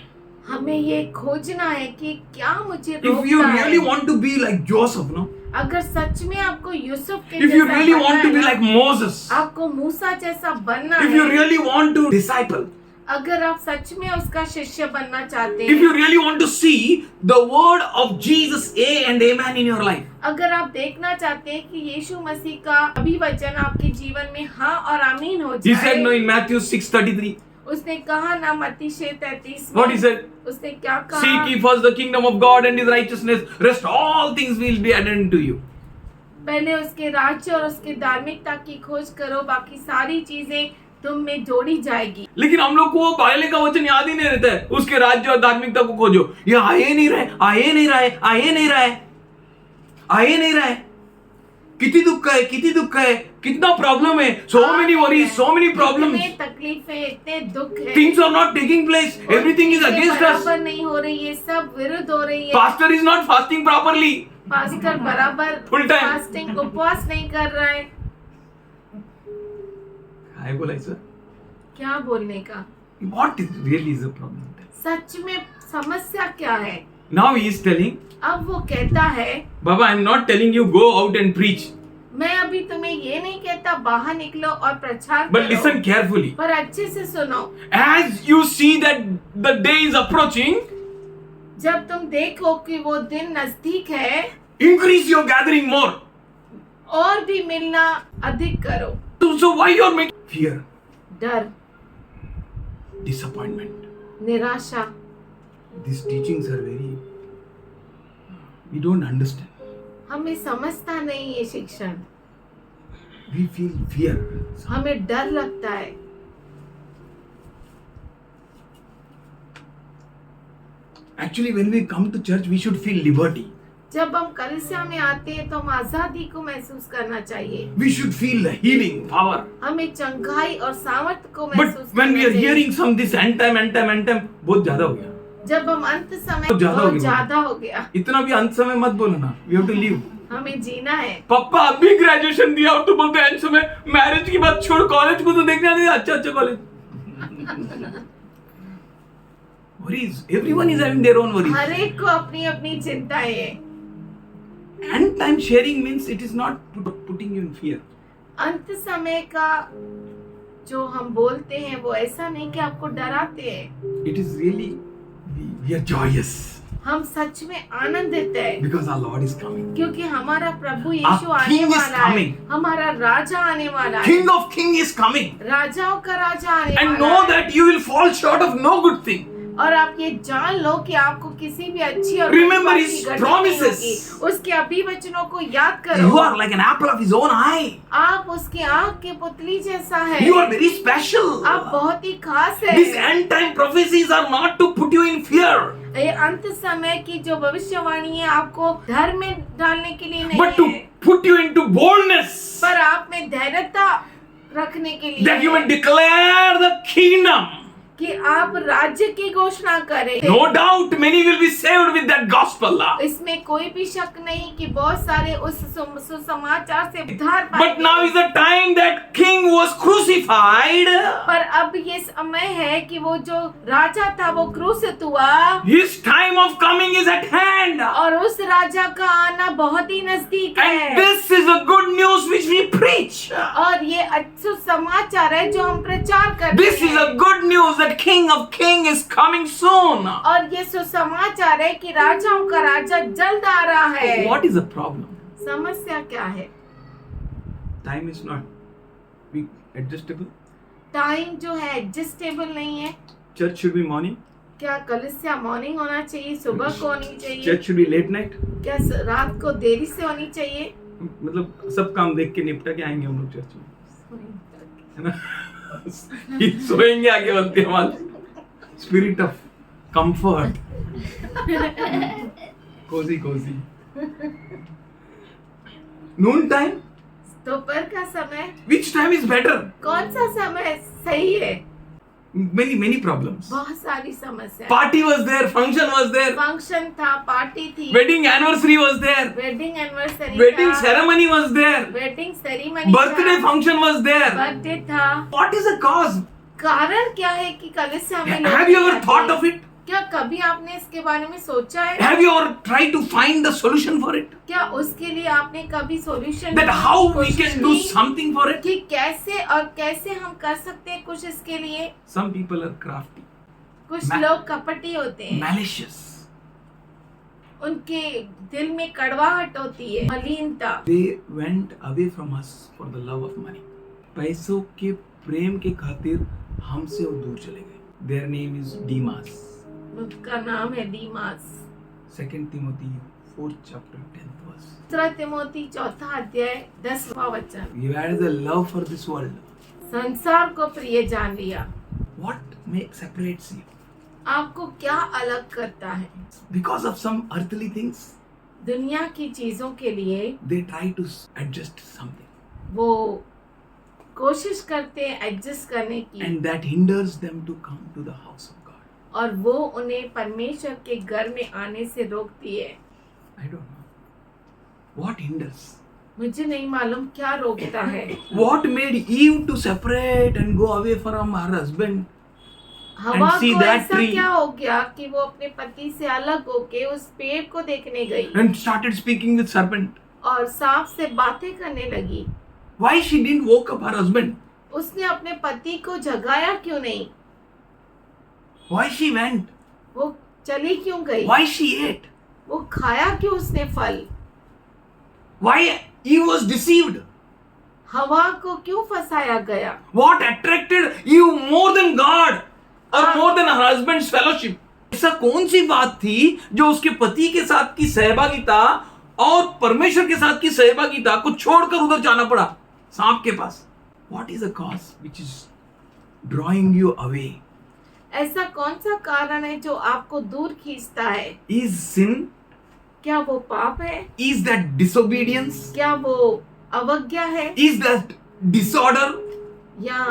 हमें ये खोजना है कि क्या मुझे If you रोकता really है। want to be like Joseph, no? अगर सच में आपको यूसुफ के If you जैसा really बनना want to है be ना, like Moses, आपको मूसा जैसा बनना if you है, really want to disciple, अगर आप सच में उसका शिष्य बनना चाहते if हैं, you really want to see the word of Jesus, A and amen in your life, अगर आप देखना चाहते हैं कि यीशु मसीह का अभिवचन आपके जीवन में हाँ और आमीन हो he said no जाए, in Matthew 6:33. उसने कहा ना मत्ती 6:33 What he said? उसने क्या कहा? Seek ye first the kingdom of God and his righteousness, rest all things will be added unto you. पहले उसके राज्य और उसके धार्मिकता की खोज करो, बाकी सारी चीजें तुम में जोड़ी जाएगी। लेकिन हम लोग को वो पहले का वचन याद ही नहीं रहता है, उसके राज्य और धार्मिकता को खोजो। ये आए नहीं रहे, आए नहीं रहे, आए नहीं रहे, आए नहीं रहे। कितनी दुख है, कितनी दुख है, कितना प्रॉब्लम है, so many worries, so many problems. इतने तकलीफें, इतने दुख है, Things are not taking place, everything is against us. बराबर नहीं हो रही है, सब विरुद्ध हो रही है। Pastor is not fasting properly. Pastor बराबर Full time. फास्टिंग उपवास नहीं कर रहा है। काय बोलायचं? क्या बोलने का? What is really is the problem? सच में समस्या क्या है? Now he is telling, अब वो कहता है, Baba, I am not telling you go out and preach, मैं अभी तुम्हें ये नहीं कहता बाहर निकलो और प्रचार but करो, listen carefully. पर अच्छे से सुनो। As you see that the day is approaching, जब तुम देखो कि वो दिन नजदीक है, increase your gathering more. और भी मिलना अधिक करो। So why you are making fear, डर, disappointment? निराशा, These teachings are very, we don't understand. हमें समझता नहीं ये शिक्षण, We feel fear. हमें डर लगता है। Actually, when we come to church, we should feel liberty. जब हम कलीसिया में आते हैं तो हम आजादी को महसूस करना चाहिए। We should feel healing, power. हमें चंगाई और सामर्थ्य को But महसूस when we करना are चाहिए। hearing some this end time, बहुत ज्यादा हो गया। जब हम अंत समय बहुत ज्यादा हो बहुत गया। ज्यादा हो गया, इतना भी अंत समय मत बोलो ना। We have to leave. हमें जीना है। पापा अभी ग्रेजुएशन दिया और तू बोलते हैं अंत समय, मैरिज की बात छोड़, कॉलेज को तो देखने आते अच्छा college. Worries. Everyone is having their own worries. हर एक को अपनी अपनी चिंताएं हैं। End time sharing means it is not putting you in fear. अंत समय का जो हम बोलते हैं वो ऐसा नहीं कि आपको डराते हैं। It is really, we are joyous हम सच में आनंदित है because our Lord is coming. क्योंकि हमारा प्रभु यीशु Our आने King is वाला है, coming. हमारा राजा आने वाला है, King of King is coming. राजाओं का राजा आने And वाला know है। that you will fall short of no good thing. और आप ये जान लो कि आपको किसी भी अच्छी और Remember बुरी his बात की promises. घटना नहीं होगी। उसके अभिवचनों को याद You करो। are like an apple of his own eye. आप उसकी आँख के पुतली जैसा है। You are very special. आप बहुत ही खास है। These end time prophecies are not to put you in fear, ये अंत समय की जो भविष्यवाणी है आपको डर में डालने के लिए नहीं but to है, put you into boldness, पर आप में धैर्यता रखने के लिए that you है, may declare the kingdom. कि आप राज्य की घोषणा करें। No doubt many will be saved with that gospel. इसमें कोई भी शक नहीं कि बहुत सारे उस सुसमाचार से उद्धार But पाएंगे। now is the time that king was crucified. पर अब ये समय है कि वो जो राजा था वो क्रूसित हुआ His time of coming is at hand. और उस राजा का आना बहुत ही नजदीक And है। this is the good news which we preach. और ये अच्छा समाचार है जो हम प्रचार करते This is हैं। a good news that King of King is coming soon. और ये सुसमाचार है कि राजाओं का राजा जल्द आ रहा है। What is the problem? समस्या क्या है? Time is not be adjustable. Time जो है एडजस्टेबल नहीं है। Church should be morning. क्या कलीसिया मॉर्निंग होना चाहिए, सुबह को होनी चाहिए, Church should be late night. क्या रात को देरी से होनी चाहिए? मतलब सब काम देख के निपटा के आएंगे हम लोग चर्च में, है ना? सोएंगे आगे बढ़ते हमारे spirit of comfort, cozy cozy. Noon time, दोपहर का समय, विच टाइम इज बेटर? कौन सा समय सही है? many problems. बहुत सारी समस्या। Party was there, function was there, function था, पार्टी थी, wedding anniversary was there, wedding anniversary wedding था, ceremony was there, wedding ceremony birthday function was there. Birthday था। What is the cause? कारण क्या है कि कलीसिया में लोग Have you ever नहीं thought आते? of it? क्या कभी आपने इसके बारे में सोचा है? Have you ever tried to find the solution for it? क्या उसके लिए आपने कभी solution That how we can do something for it? कि कैसे हम कर सकते हैं कुछ इसके लिए? Some people are crafty, कुछ लोग कपटी होते हैं, malicious. उनके दिल में कड़वाहट होती है, मलिनता। They went away from us for the love of money. पैसों के प्रेम के खातिर हमसे वो दूर चले गए. Their name is Demas. उसका नाम है दीमास। 2 Timothy 4th chapter 10th verse. 2 Timothy 4 अध्याय 10वां वचन। You had the love for this world. संसार को प्रिय जान लिया। What separates you? आपको क्या अलग करता है? Because of some earthly things, दुनिया की चीजों के लिए they try to adjust something. वो कोशिश करते हैं एडजस्ट करने की, And that hinders them to come to the house of God. और वो उन्हें परमेश्वर के घर में आने से रोकती है। I don't know. What hinders? मुझे नहीं मालूम क्या रोकता है। What made Eve to separate and go away from her husband? हवा see को that ऐसा tree. क्या हो गया कि वो अपने पति से अलग होके उस पेड़ को देखने गई And started speaking with serpent. और सांप से बातें करने लगी? Why she didn't woke up her husband? उसने अपने पति को जगाया क्यों नहीं? Why she went? वो चली क्यों गई? Why she ate? वो खाया क्यों उसने फल? Why Eve was deceived? हवा को क्यों फंसाया गया? What attracted Eve more than God or more than her husband's fellowship? ऐसा कौन सी बात थी जो उसके पति के साथ की सहभागिता और परमेश्वर के साथ की सहभागिता को छोड़कर उधर जाना पड़ा सांप के पास? What is the cause which is drawing you away? ऐसा कौन सा कारण है जो आपको दूर खींचता है? Is sin? क्या वो पाप है? Is that disobedience? क्या वो अवज्ञा है? Is that disorder? या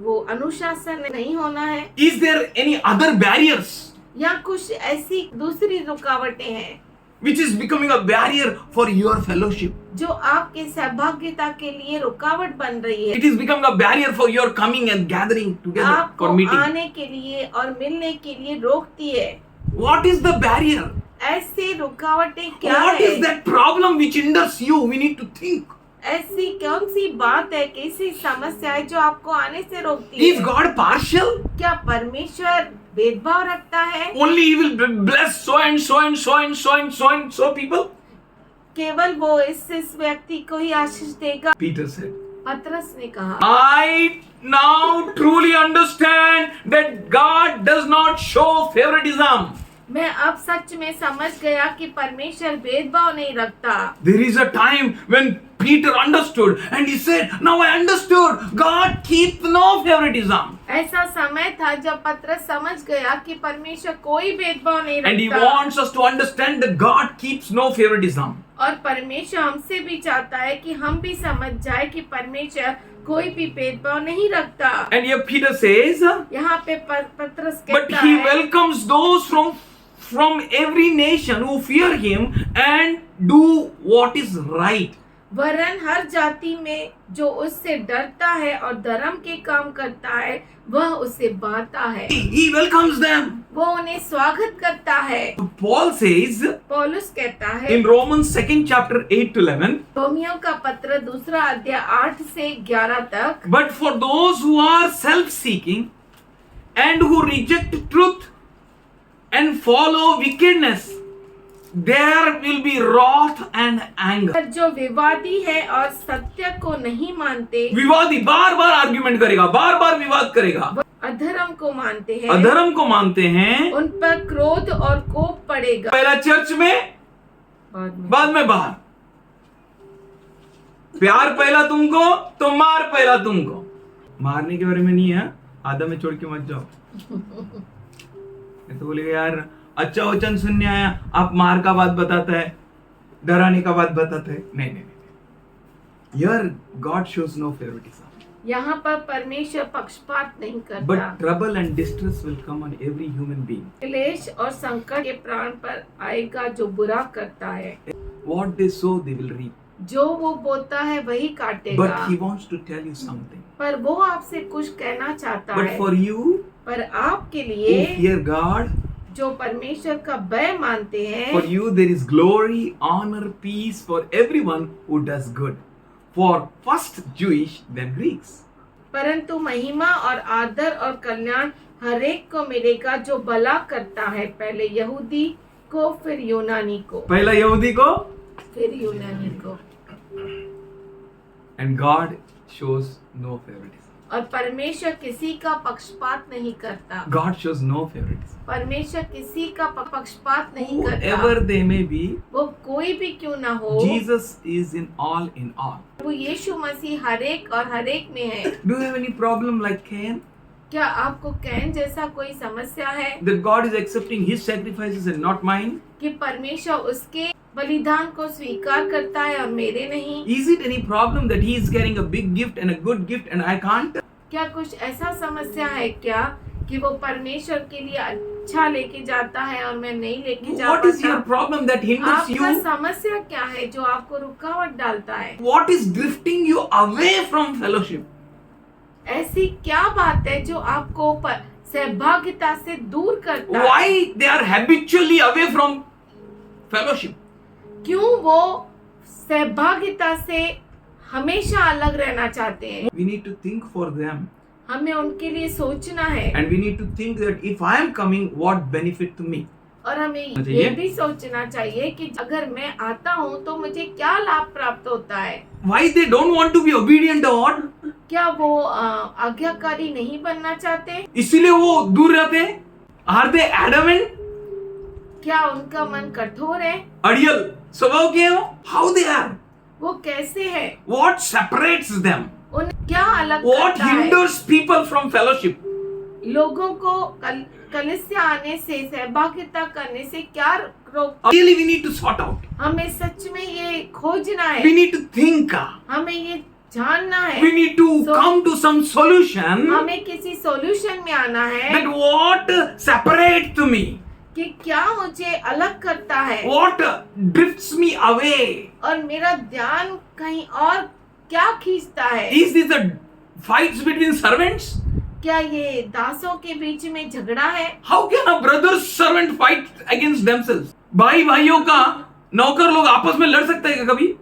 वो अनुशासन नहीं होना है? Is there any other barriers या कुछ ऐसी दूसरी रुकावटें हैं which is becoming a barrier for your fellowship? जो आपके सहभागिता के लिए रुकावट बन रही है? It is becoming a barrier for your coming and gathering together आपको for meeting. आने के लिए और मिलने के लिए रोकती है। What is the barrier? ऐसी रुकावटें क्या What है? is that problem which hinders you? We need to think. ऐसी कौन सी बात है, कैसी समस्या है जो आपको आने से रोकती Is है? God partial? क्या परमेश्वर भेदभाव रखता है? Only He will bless so and so and so and so and so and so people? केवल वो इस व्यक्ति को ही आशीष देगा? Peter said. पतरस ने कहा, I now truly understand that God does not show favoritism. मैं अब सच में समझ गया कि परमेश्वर भेदभाव नहीं रखता। There is a time when Peter understood and he said, now I understood, God keeps no favoritism. ऐसा समय था जब पतरस समझ गया कि परमेश्वर कोई भेदभाव नहीं And he रखता wants us to understand that God keeps no favoritism. और परमेश्वर हमसे भी चाहता है कि हम भी समझ जाए कि परमेश्वर कोई भी भेदभाव नहीं रखता। And here Peter says, यहाँ पे पतरस but कहता he है, welcomes those from every nation who fear him and do what is right. वरन हर जाति में जो उससे डरता है और धर्म के काम करता है वह उसे बाता है। He welcomes them. वो उन्हें स्वागत करता है। Paul says पौलुस कहता है in Romans 2nd chapter 8 to 11, Romeo का पत्र 2 अध्याय 8 से 11 तक, but for those who are self-seeking and who reject truth and follow wickedness, there will be wrath and anger. पर जो विवादी है और सत्य को नहीं मानते, विवादी बार बार आर्ग्यूमेंट करेगा, बार बार विवाद करेगा, अधर्म को मानते हैं, अधर्म को मानते हैं, उन पर क्रोध और कोप पड़ेगा। पहला चर्च में, बाद में बाहर। प्यार पहला तुमको तो मार पहला तुमको। मारने के बारे में नहीं है, आधा में छोड़ के मत जाओ। तो बोलेगा यार अच्छा वचन सुनने आया, आप मार का बात बताता है, डराने का बात बताता है। नहीं। Here God shows no favoritism. यहाँ पर परमेश्वर पक्षपात नहीं करता। But trouble and distress will come on every human being. क्लेश और संकट के प्राण पर आएगा जो बुरा करता है। What they sow, they will reap. जो वो बोता है वही काटेगा। But He wants to tell you something. पर वो आपसे कुछ कहना चाहता But है। for you पर आपके who लिए fear God, जो परमेश्वर का भय मानते हैं, For you there is glory, honor, peace for everyone who does good. For first Jewish, then Greeks. परंतु महिमा और आदर और कल्याण हरेक को मिलेगा जो भला करता है, पहले यहूदी को फिर यूनानी को, पहला यहूदी को, फिर यूनानी को। and God shows no favoritism. और परमेश्वर किसी का पक्षपात नहीं करता। God shows no favoritism. परमेश्वर किसी का पक्षपात नहीं Whoever करता, they may be, वो कोई भी क्यों ना हो। Jesus is in all in all. वो यीशु मसीह हरेक और हरेक में है। Do you have any problem like Cain? क्या आपको कैन जैसा कोई समस्या है That God is accepting his sacrifices and not mine? कि परमेश्वर उसके बलिदान को स्वीकार करता है और मेरे नहीं? Is it any problem that he is carrying a big gift and a good gift and I can't? क्या कुछ ऐसा समस्या है क्या कि वो परमेश्वर के लिए अच्छा लेके जाता है और मैं नहीं लेके जा What is your पाता? problem that hinders आपका you? समस्या क्या है जो आपको रुकावट डालता है? What is drifting you away from fellowship? ऐसी क्या बात है जो आपको सहभागिता से दूर करता है? Why they are habitually away from fellowship? क्यों वो सहभागिता से हमेशा अलग रहना चाहते हैं? We need to think for them हमें उनके लिए सोचना है and we need to think that if I am coming, what benefit to me? और हमें मुझे ये ये- भी सोचना चाहिए कि अगर मैं आता हूँ तो मुझे क्या लाभ प्राप्त होता है? Why they don't want to be obedient to God? क्या वो आज्ञाकारी नहीं बनना चाहते? इसीलिए वो दूर रहते हैं? Are they adamant? क्या उनका मन कठोर है? अड़ियल स्वभाव के हैं वो? How they are? वो कैसे है? What separates them? उन क्या अलग What करता है? hinders people from fellowship? लोगों को कलीसिया आने से, सहभागिता करने से क्या रोक? Really, we need to sort out. हमें सच में ये खोजना है, We need to think. हमें ये जानना है, We need to So- come to some solution. हमें किसी सॉल्यूशन में आना है That what separates me? कि क्या मुझे अलग करता है What drifts me away? और मेरा ध्यान कहीं और क्या खींचता है? Is this a fights between servants? क्या ये दासों के बीच में झगड़ा है? How can a brother servant fight against themselves? भाई भाइयों का नौकर लोग आपस में लड़ सकते हैं क्या कभी?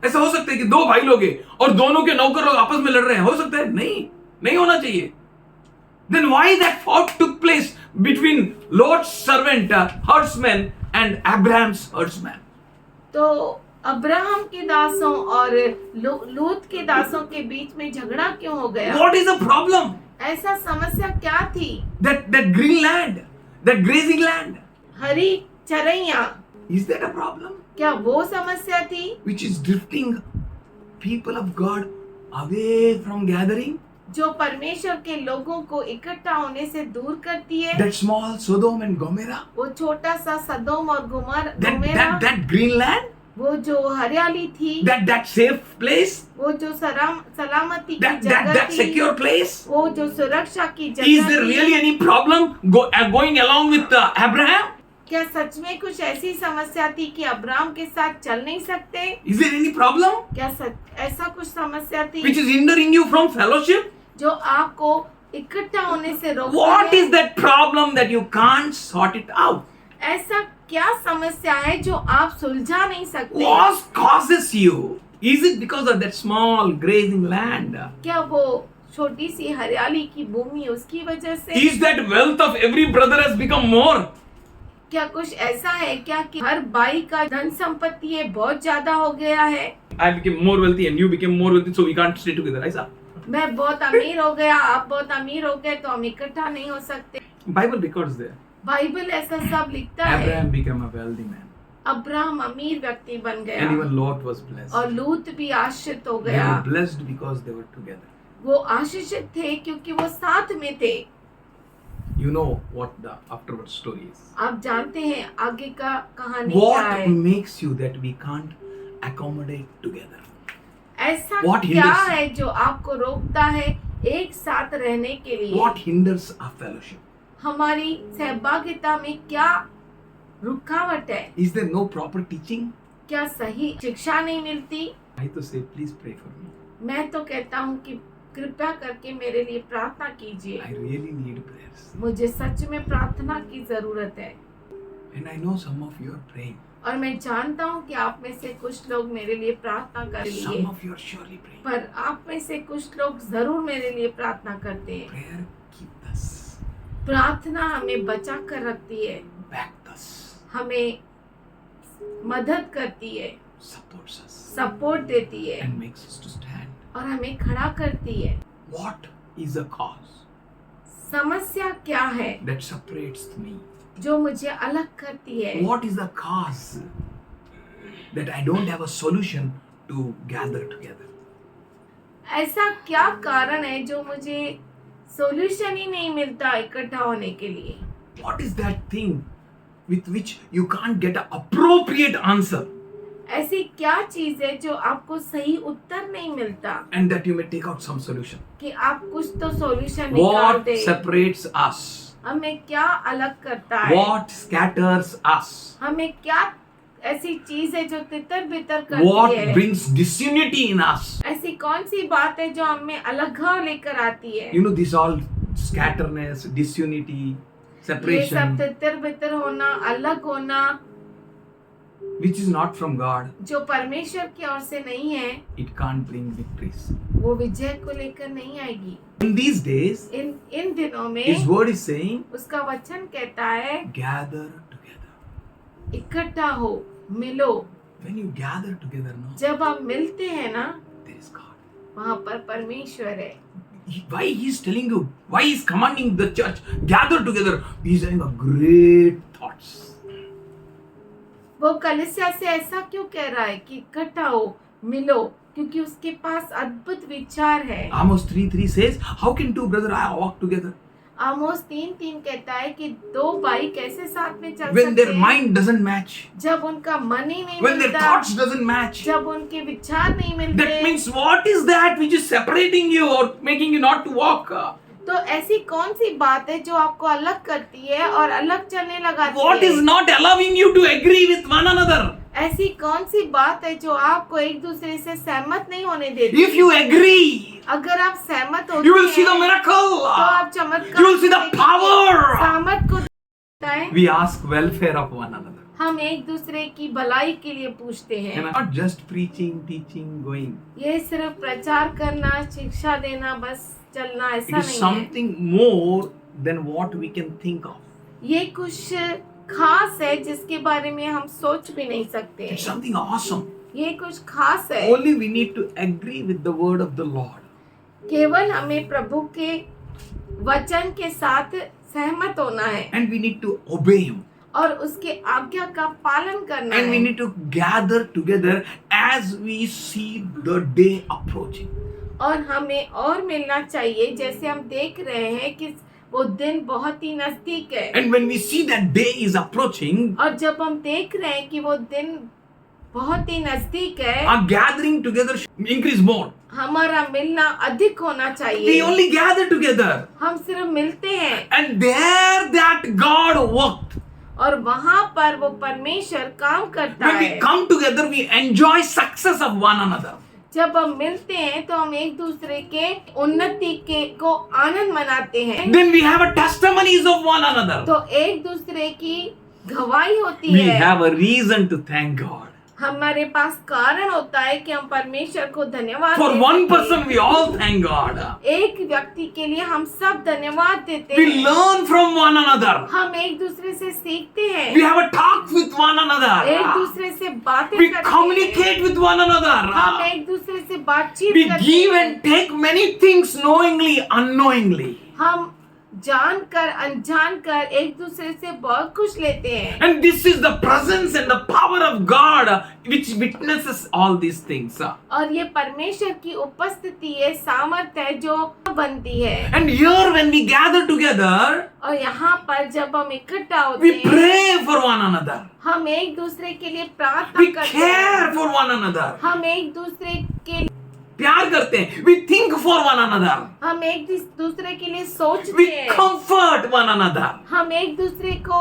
ऐसा हो सकता है कि दो भाई लोग हैं और दोनों के नौकर लोग आपस में लड़ रहे हैं? हो सकता है? नहीं होना चाहिए. Then why that fight took place between Lord's servant, herdsman, and Abraham's herdsman? तो अब्राहम के दासों और लूत के दासों के बीच में झगड़ा क्यों हो गया? What is the problem? ऐसा समस्या क्या थी? That green land, that grazing land, Hari Charaiya, is that a problem? क्या वो समस्या थी Which is drifting people of God away from gathering? जो परमेश्वर के लोगों को इकट्ठा होने से दूर करती है? That small Sodom and Gomorrah, वो छोटा सा सदोम और गोमेरा, that green land, वो जो हरियाली थी, that safe place, वो जो सलामती की that जगह थी, secure place. वो जो सुरक्षा की Is जगह there थी, really any problem going along with Abraham? क्या सच में कुछ ऐसी समस्या थी कि अब्राहम के साथ चल नहीं सकते? Is there any problem क्या ऐसा कुछ समस्या थी which is hindering you from fellowship? जो आपको इकट्ठा होने से रोकती What है? is that problem that you can't sort it out? ऐसा क्या समस्या है जो आप सुलझा नहीं सकते? What causes you? Is it because of that small grazing land? क्या वो छोटी सी हरियाली की भूमि उसकी वजह से? Is that wealth of every brother has become more? क्या कुछ ऐसा है क्या कि हर भाई का धन संपत्ति है बहुत ज्यादा हो गया है? I became more wealthy and you became more wealthy, so we can't stay together. ऐसा? मैं बहुत अमीर हो गया, आप बहुत अमीर हो गए, तो हम इकट्ठा नहीं हो सकते. Bible records there. बाइबल ऐसा सब लिखता है. Abraham became a wealthy man, Abraham अमीर व्यक्ति बन and गया even Lot was blessed. और लूत भी आशीषित हो They गया. were blessed because they were together. वो आशीषित थे क्योंकि वो साथ में थे. You know what the afterward story is. आप जानते हैं आगे का कहानी क्या What है? makes you that we can't accommodate together? ऐसा What क्या hinders? है जो आपको रोकता है एक साथ रहने के लिए? What hinders our fellowship? हमारी सहभागिता में क्या रुकावट है? Is there no proper teaching? क्या सही शिक्षा नहीं मिलती? I to say, please pray for me. मैं तो कहता हूँ कि कृपया करके मेरे लिए प्रार्थना कीजिए। I really need prayers. मुझे सच में प्रार्थना की जरूरत है And I know some of you are praying. और मैं जानता हूँ कि आप में से कुछ लोग मेरे लिए प्रार्थना करेंगे, Some of you are surely praying. पर आप में से कुछ लोग जरूर मेरे लिए प्रार्थना करते हैं। Prayer keeps us, प्रार्थना हमें बचा कर रखती है, backs us, हमें मदद करती है, supports us, सपोर्ट देती है and makes us to stand. और हमें खड़ा करती है। What is the cause समस्या क्या है that separates me? जो मुझे अलग करती है? What is the cause that I don't have a solution to gather together? ऐसा क्या कारण है जो मुझे सॉल्यूशन ही नहीं मिलता इकट्ठा होने के लिए? What is that thing with which you can't get an appropriate answer ऐसी क्या चीज है जो आपको सही उत्तर नहीं मिलता and that you may take out some solution? कि आप कुछ तो सॉल्यूशन निकाल What दे? separates us? हमें क्या अलग करता है? What scatters us? हमें क्या ऐसी चीज है जो तितर बितर करती What है? brings disunity in us? ऐसी कौन सी बात है जो हमें अलग लेकर आती है? You know, this all scatterness, disunity, ये सब separation, तितर बितर होना, अलग होना, which is not from God, जो परमेश्वर की ओर से नहीं है, it can't bring victories. वो विजय को लेकर नहीं आएगी। In these days, इन दिनों His में word is saying, उसका वचन कहता है gather together. इकट्ठा हो, मिलो। When you gather together, no, जब आप मिलते हैं ना, there is God. वहाँ पर परमेश्वर है। Why He's telling you? Why He's commanding the church? Gather together. He's having a great thoughts. वो कलीसिया से ऐसा क्यों कह रहा है कि इकट्ठा हो, मिलो? क्योंकि उसके पास अद्भुत विचार है। Amos 3:3 says, how can two brothers walk together आमोस 3:3 कहता है कि दो भाई कैसे साथ में चल when सकते their हैं mind doesn't match, जब उनका मन ही नहीं when their मिलता, thoughts doesn't match? जब उनके विचार नहीं मिलते। That means what is that which is separating you or making you not to walk? तो ऐसी कौन सी बात है जो आपको अलग करती है और अलग चलने लगाती What है? is not allowing you to agree with one another? ऐसी कौन सी बात है जो आपको एक दूसरे से सहमत नहीं होने देती? If you agree, अगर आप सहमत होते you will see the हैं, miracle. तो आप चमत्कार You will see the देखेंगे। power. सामर्थ को देखता है। We ask welfare of one another. हम एक दूसरे की भलाई के लिए पूछते हैं। And not just preaching, teaching, going. ये सिर्फ प्रचार करना, शिक्षा देना, बस चलना It ऐसा is नहीं है। something more than what we can think of. ये कुछ खास है जिसके बारे में हम सोच भी नहीं सकते। It's something awesome. ये कुछ खास है। Only we need to agree with the word of the Lord. केवल हमें प्रभु के वचन के साथ सहमत होना है And we need to obey Him. और उसके आज्ञा का पालन करना And we है। need to gather together as we see the day approaching. और हमें और मिलना चाहिए जैसे हम देख रहे हैं कि वो दिन बहुत ही नजदीक है। And when we see that day is approaching, और जब हम देख रहे हैं कि वो दिन बहुत ही नजदीक है, our gathering together should increase more. हमारा मिलना अधिक होना We चाहिए। only gather together. हम सिर्फ मिलते हैं And there that God worked. और वहाँ पर वो परमेश्वर काम करता When we है। come together, we enjoy success of one another. जब हम मिलते हैं तो हम एक दूसरे के उन्नति के को आनंद मनाते हैं। Then we have a testimonies of one another. तो एक दूसरे की गवाही होती We है। have a reason to thank God. हमारे पास कारण होता है कि हम परमेश्वर को धन्यवाद For दे one सकें। person, we all thank God. एक व्यक्ति के लिए हम सब धन्यवाद देते We हैं। learn from one another. हम एक दूसरे से सीखते हैं। We have a talk with one एक another. दूसरे से बातें We करते हैं। communicate with one हम another. एक दूसरे से बातचीत We करते give हैं। and take many things knowingly, unknowingly. हम जानकर अनजानकर एक दूसरे से बहुत कुछ लेते हैं। And this is the presence and the power of God which witnesses all these things. और ये परमेश्वर की उपस्थिति है, सामर्थ है जो बनती है। And here when we gather together, और यहाँ पर जब हम इकट्ठा होते we हैं, pray for one another. हम एक दूसरे के लिए प्रार्थना We करते हैं। care for one another. हम एक दूसरे के प्यार करते हैं. We think for one another. हम एक दूसरे के लिए सोचते We हैं। comfort one another. हम एक दूसरे को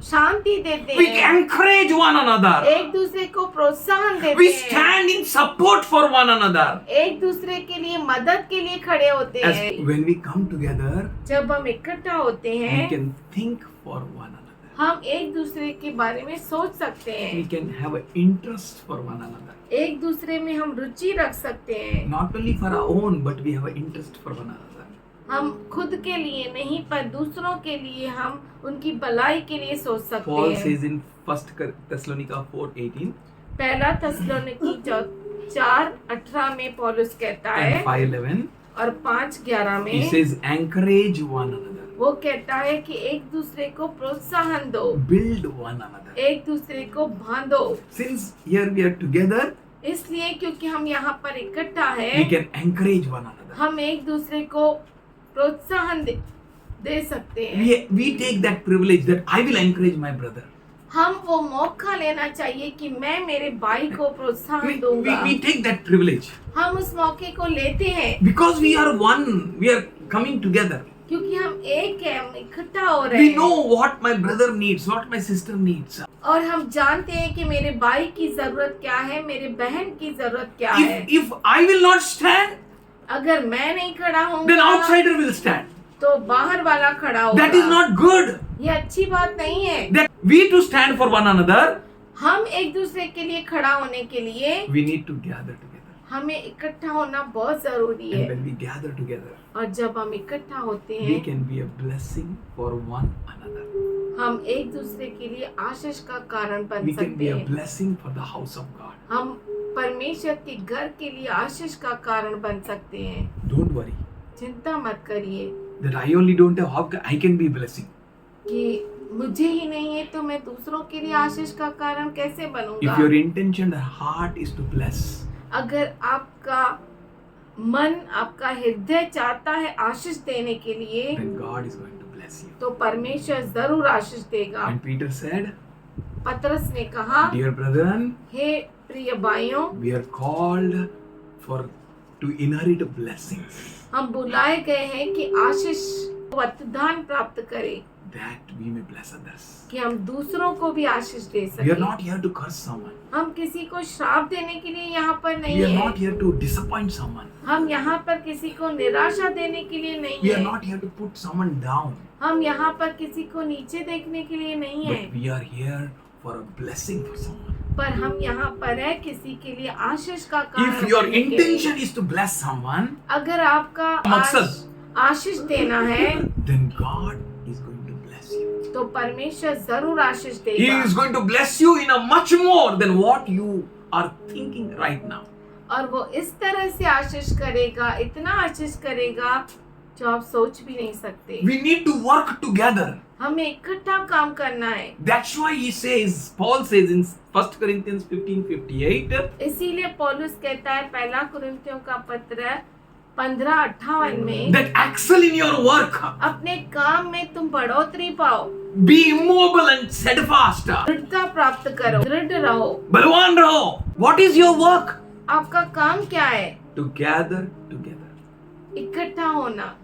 शांति देते We हैं, encourage one another. एक दूसरे को प्रोत्साहन We देते हैं, stand in support for one another. एक दूसरे के लिए मदद के लिए खड़े होते As हैं। when we come together, जब हम इकट्ठा होते we हैं, can think for one another. हम एक दूसरे के बारे में सोच सकते We हैं, can have an interest for one another. एक दूसरे में हम रुचि रख सकते हैं। Not only for our own, but we have an interest for one another. हम खुद के लिए नहीं पर दूसरों के लिए हम उनकी भलाई के लिए सोच सकते Paul हैं। says in 1 Thessalonica 4:18 पहला थेसलोनिकी 4:18 में पौलुस कहता and है 5:11, और 5:11 he में says, encourage one another, वो कहता है कि एक दूसरे को प्रोत्साहन दो, build one another. एक दूसरे को बांधो। Since here we are together, इसलिए क्योंकि हम यहाँ पर इकट्ठा we है, can encourage one another. हम एक दूसरे को प्रोत्साहन दे सकते हैं। We take that privilege that I will encourage my brother. हम वो मौका लेना चाहिए कि मैं मेरे भाई को प्रोत्साहन We दूंगा। take that privilege हम उस मौके को लेते हैं because we are one. We are coming together. क्योंकि हम एक है, हम इकट्ठा हो रहे We हैं know what my brother needs, what my sister needs. और हम जानते हैं कि मेरे भाई की जरूरत क्या है, मेरे बहन की जरूरत क्या है। If I will not stand, अगर मैं नहीं खड़ा then होऊंगा outsider will stand. तो बाहर वाला खड़ा होगा। That is not good. ये अच्छी बात नहीं है। That we to stand for one another, हम एक दूसरे के लिए खड़ा होने के लिए we need to gather together. हमें इकट्ठा होना बहुत जरूरी And है। when we gather together, और जब हम इकट्ठा होते we हैं, can be a blessing for one another. हम एक दूसरे के लिए आशीष का कारण बन We can सकते be a हैं। blessing for the house of God. हम परमेश्वर के घर के लिए आशीष का कारण बन सकते हैं। Don't worry चिंता मत करिए that I only don't have, how I can be a blessing. कि मुझे ही नहीं है तो मैं दूसरों के लिए आशीष का कारण कैसे बनूंगा। If your intention and heart is to bless, अगर आपका मन, आपका हृदय चाहता है आशीष देने के लिए, then God is going to bless you. तो परमेश्वर जरूर आशीष देगा। And Peter said, पतरस ने कहा, dear brethren, हे प्रिय भाइयों, we are called to inherit blessings, हम बुलाए गए हैं कि आशीष वरदान प्राप्त करें, that we may bless others. कि हम दूसरों को भी आशीष दे We are सकें। not here to curse someone. हम किसी को श्राप देने के लिए यहाँ पर नहीं We are है। not here to disappoint someone. हम यहाँ पर किसी को निराशा देने के लिए नहीं We are है। not here to put someone down. हम यहाँ पर किसी को नीचे देखने के लिए नहीं है, But we are here for a blessing for someone. पर हम यहाँ पर है किसी के लिए आशीष का कारण If your बनने के लिए। intention is to bless someone, अगर आपका मकसद आशीष देना है then God is going to bless you. तो परमेश्वर जरूर आशीष He देगा is going to bless you in a much more than what you are thinking right now. और वो इस तरह से आशीष करेगा, इतना आशीष करेगा जो आप सोच भी नहीं सकते। We need to work together. हमें इकट्ठा काम करना है। That's why Paul says in 1 Corinthians 15:58, इसीलिए पौलुस कहता है पहला कुरिन्थियों का पत्र 15:58 में, that excel in your work, अपने काम में तुम बढ़ोतरी पाओ, be immovable and steadfast, दृढ़ता प्राप्त करो, दृढ़ रहो। बलवान रहो. What is your work? आपका काम क्या है? To gather together. इकट्ठा होना।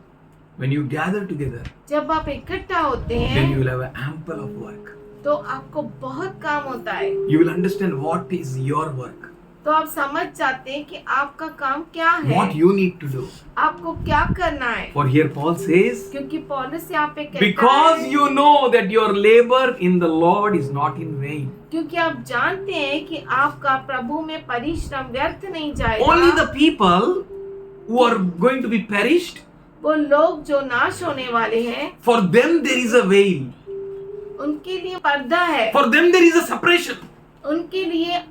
When you gather together, जब आप इकट्ठा होते then हैं you will have an ample of work. तो आपको बहुत काम होता है। You will understand what is your work, तो आप समझ जाते हैं कि आपका काम क्या है, what you need to do. आपको क्या करना है। For here Paul says, क्योंकि पौलुस यहाँ पे कहता because है, you know that your labor in the Lord is not in vain. क्योंकि आप जानते हैं कि आपका प्रभु में परिश्रम व्यर्थ नहीं जाएगा। Only the people who are going to be perished, वो लोग जो नाश होने वाले हैं, for them there is a veil. उनके लिए पर्दा है, For them there is a separation. उनके लिए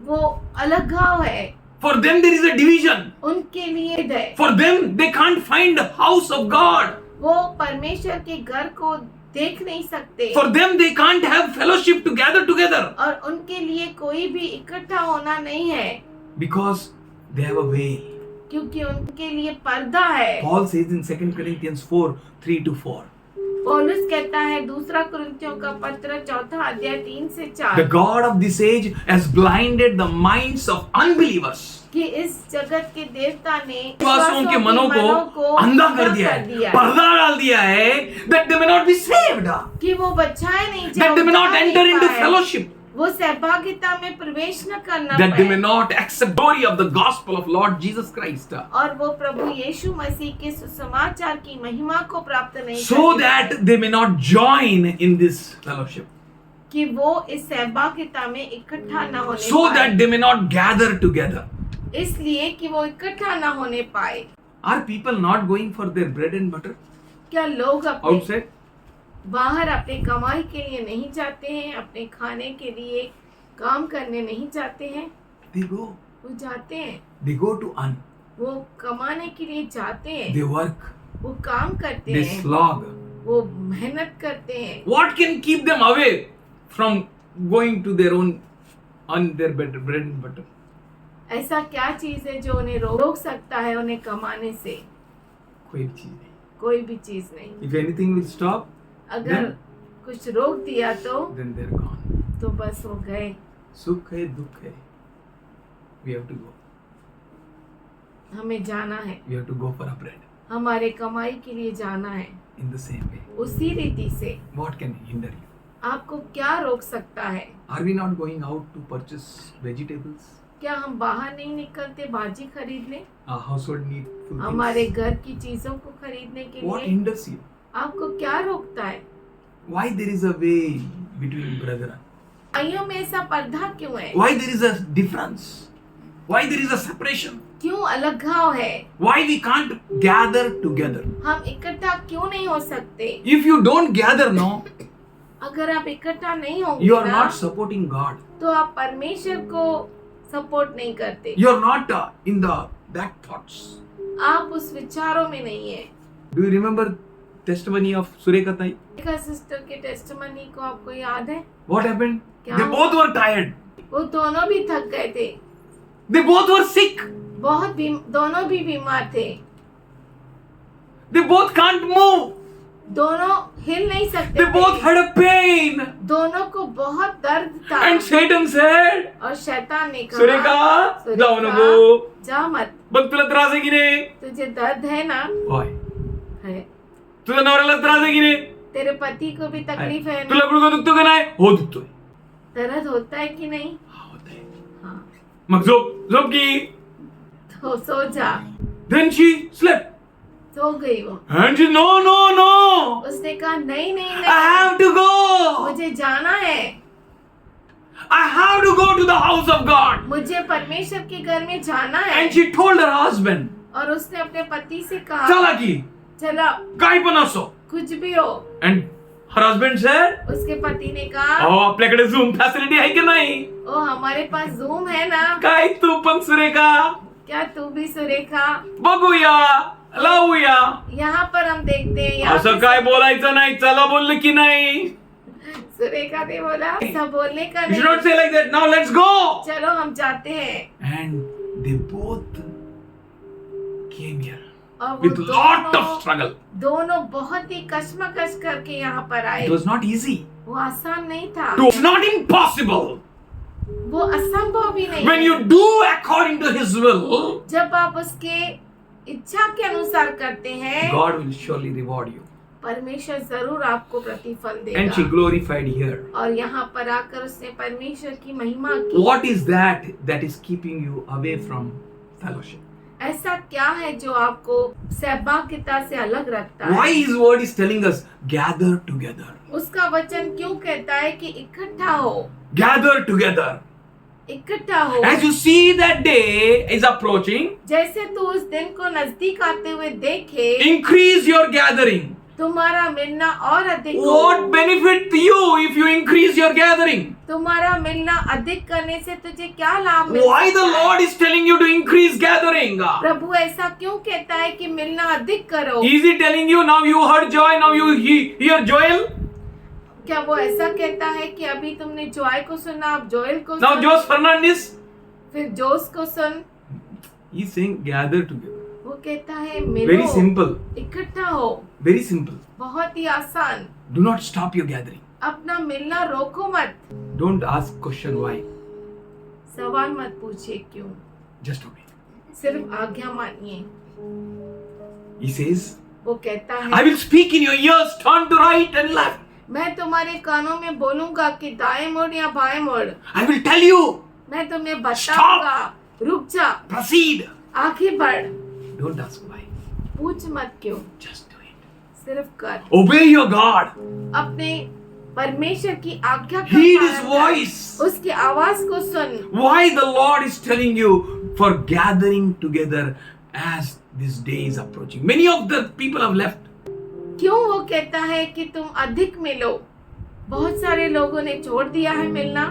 वो अलगाव है, For them there is a division. उनके लिए है। For them they can't find the house of God. वो परमेश्वर के घर को देख नहीं सकते For them they can't have fellowship to gather together और उनके लिए कोई भी इकट्ठा होना नहीं है because they have a veil. क्योंकि उनके लिए पर्दा है। Paul says in 2 Corinthians 4:3-4, पौलुस कहता है दूसरा कुरिन्थियों का पत्र 4 अध्याय 3 से 4 The God of this age has blinded the minds of unbelievers. कि इस जगत के देवता ने विश्वासियों के मनों को अंधा कर दिया है, पर्दा डाल दिया है, that they may not be saved, कि वो बचाए नहीं that जाए, they may not उद्धार enter नहीं into पाए, fellowship, वो सहभागिता में प्रवेश न करना that they may पाए not accept glory of the gospel of Lord Jesus Christ, और वो प्रभु यीशु मसीह के सुसमाचार की महिमा को प्राप्त नहीं so कर that they may not join in this fellowship, कि वो इस सहभागिता में इकट्ठा न होने so पाए, that they may not gather together. इसलिए कि वो इकट्ठा न होने पाए। Are people not going for their bread and butter क्या लोग अपने outside? बाहर अपने कमाई के लिए नहीं जाते हैं, अपने खाने के लिए काम करने नहीं जाते हैं? They go. वो जाते हैं, They go to earn. वो कमाने के लिए जाते हैं, They work. वो काम करते They हैं, slog. वो मेहनत करते हैं। What can keep them away from going to their own on their bread and butter? ऐसा क्या चीज है जो उन्हें रोक सकता है उन्हें कमाने से? कोई चीज नहीं. कोई भी चीज नहीं। If anything will stop, अगर Then- कुछ रोक दिया तो then they're gone. बस वो गए। सुख है, दुख है. We have to go. हमें जाना है, We have to go for a bread. हमारे कमाई के लिए जाना है। In the same way. उसी रीति से What can hinder you? आपको क्या रोक सकता है? Are we not going out to purchase vegetables? क्या हम बाहर नहीं निकलते भाजी खरीदने, Our household need food. हमारे घर की चीजों को खरीदने के What लिए? hinders you? आपको क्या रोकता है? Why there is a way between brethren? भाइयों में ऐसा पर्दा क्यों है? Why there is a difference? Why there is a separation? क्यों अलगाव है? Why we can't gather together? हम इकट्ठा क्यों नहीं हो सकते? If you don't gather, no, अगर आप इकट्ठा नहीं you होंगे are ना, not supporting God. तो आप परमेश्वर को सपोर्ट नहीं करते, You are not in the back thoughts. आप उस विचारों में नहीं है। Do you remember testimony of Sureka Tai? Rekha sister के टेस्टिमनी को आपको याद है? What happened? क्या They हुआ? both were tired. वो दोनों भी थक गए थे, They both were sick. दोनों भी बीमार थे, They both can't move. दोनों हिल नहीं सकते They both थे, had a pain. दोनों को बहुत दर्द था। And Satan said, और शैतान ने कहा, सुरेखा, सुरेखा, जाओ नको. जा मत, बघ तुला त्रास आहे की नाही? तुझे दर्द है ना? होय. है। तुझ्या नवऱ्याला त्रास आहे की नाही? तेरे पति को भी तकलीफ है ना? तुला गुडघा दुखतो का नाही? हो दुखतोय. दर्द होता है कि नहीं? हा, होतंय. हाँ, मग झोप की. तो सो जा। Then she slept. सो गई वो। And she, no. उसने कहा नहीं नहीं I नहीं, have to go. मुझे जाना है, I have to go to the house of God. मुझे परमेश्वर के घर में जाना है। And she told her husband, और उसने अपने पति से कहा, चला की, चला, काही पण असो. कुछ भी हो। And her husband said, उसके पति ने कहा, आपल्याकडे झूम फॅसिलिटी आहे की नाही? ओ हमारे पास जूम है ना, काय तू पण सुरेखा, क्या तू भी सुरेखा? बघूया, लावूया. यहाँ पर हम देखते हैं, यहाँ असं पे काय बोलायचं नाही, चला बोललं की नाही. सुरेखा ने बोला ऐसा बोलने का You should नहीं, not say like that. Now let's go. चलो हम जाते हैं। And they both came here और वो with lot of दोनों struggle. दोनों बहुत ही कश्मकश करके यहाँ पर आए। It was not easy. वो आसान नहीं था, It was not impossible. वो असंभव भी नहीं। When you do according to His will, जब आप उसके इच्छा के अनुसार करते हैं, God will surely reward you. परमेश्वर जरूर आपको प्रतिफल And she देगा। glorified here. और यहाँ पर आकर उसने परमेश्वर की महिमा की। What is that is keeping you away from fellowship? ऐसा क्या है जो आपको सहभागिता से अलग रखता है? Why His word is telling us, gather together. उसका वचन क्यों कहता है कि इकट्ठा हो, Gather together. इकट्ठा हो। As you see that day is approaching, जैसे तू उस दिन को नजदीक आते हुए देखे, increase your gathering. तुम्हारा मिलना और अधिक हो। What benefit you if you increase your gathering? तुम्हारा मिलना अधिक करने से तुझे क्या लाभ मिल Why the सकता है? Lord is telling you to increase gathering? प्रभु ऐसा क्यों कहता है कि मिलना अधिक करो? Is He telling you now you heard Joy, now you hear Joel? क्या वो ऐसा कहता है कि अभी तुमने जॉय को सुना, अब जोएल को Now सुन, Jose Fernandez? फिर जोस को सुन? He's saying gather together. वो कहता है मिलो, Very simple. इकट्ठा हो, Very simple. बहुत ही आसान। Do not stop your gathering. अपना मिलना रोको मत, Don't ask question why. सवाल मत पूछिए क्यों, Just obey. सिर्फ आज्ञा मानिए। He says, वो कहता I है will speak in your ears, turn to right and left. मैं तुम्हारे कानों में बोलूंगा कि दाएं मुड़ या बाएं मुड़, I will tell you, मैं तुम्हें बताऊंगा, रुक जा, proceed. आगे बढ़, Don't ask why. पूछ मत क्यों, Just do it. सिर्फ कर। Obey your God. अपने परमेश्वर की आज्ञा का Heed his पालन कर, voice. उसकी आवाज को सुन। Why the Lord is telling you for gathering together as this day is approaching. Many of the people have left. क्यों वो कहता है कि तुम अधिक मिलो? बहुत सारे लोगों ने छोड़ दिया है मिलना,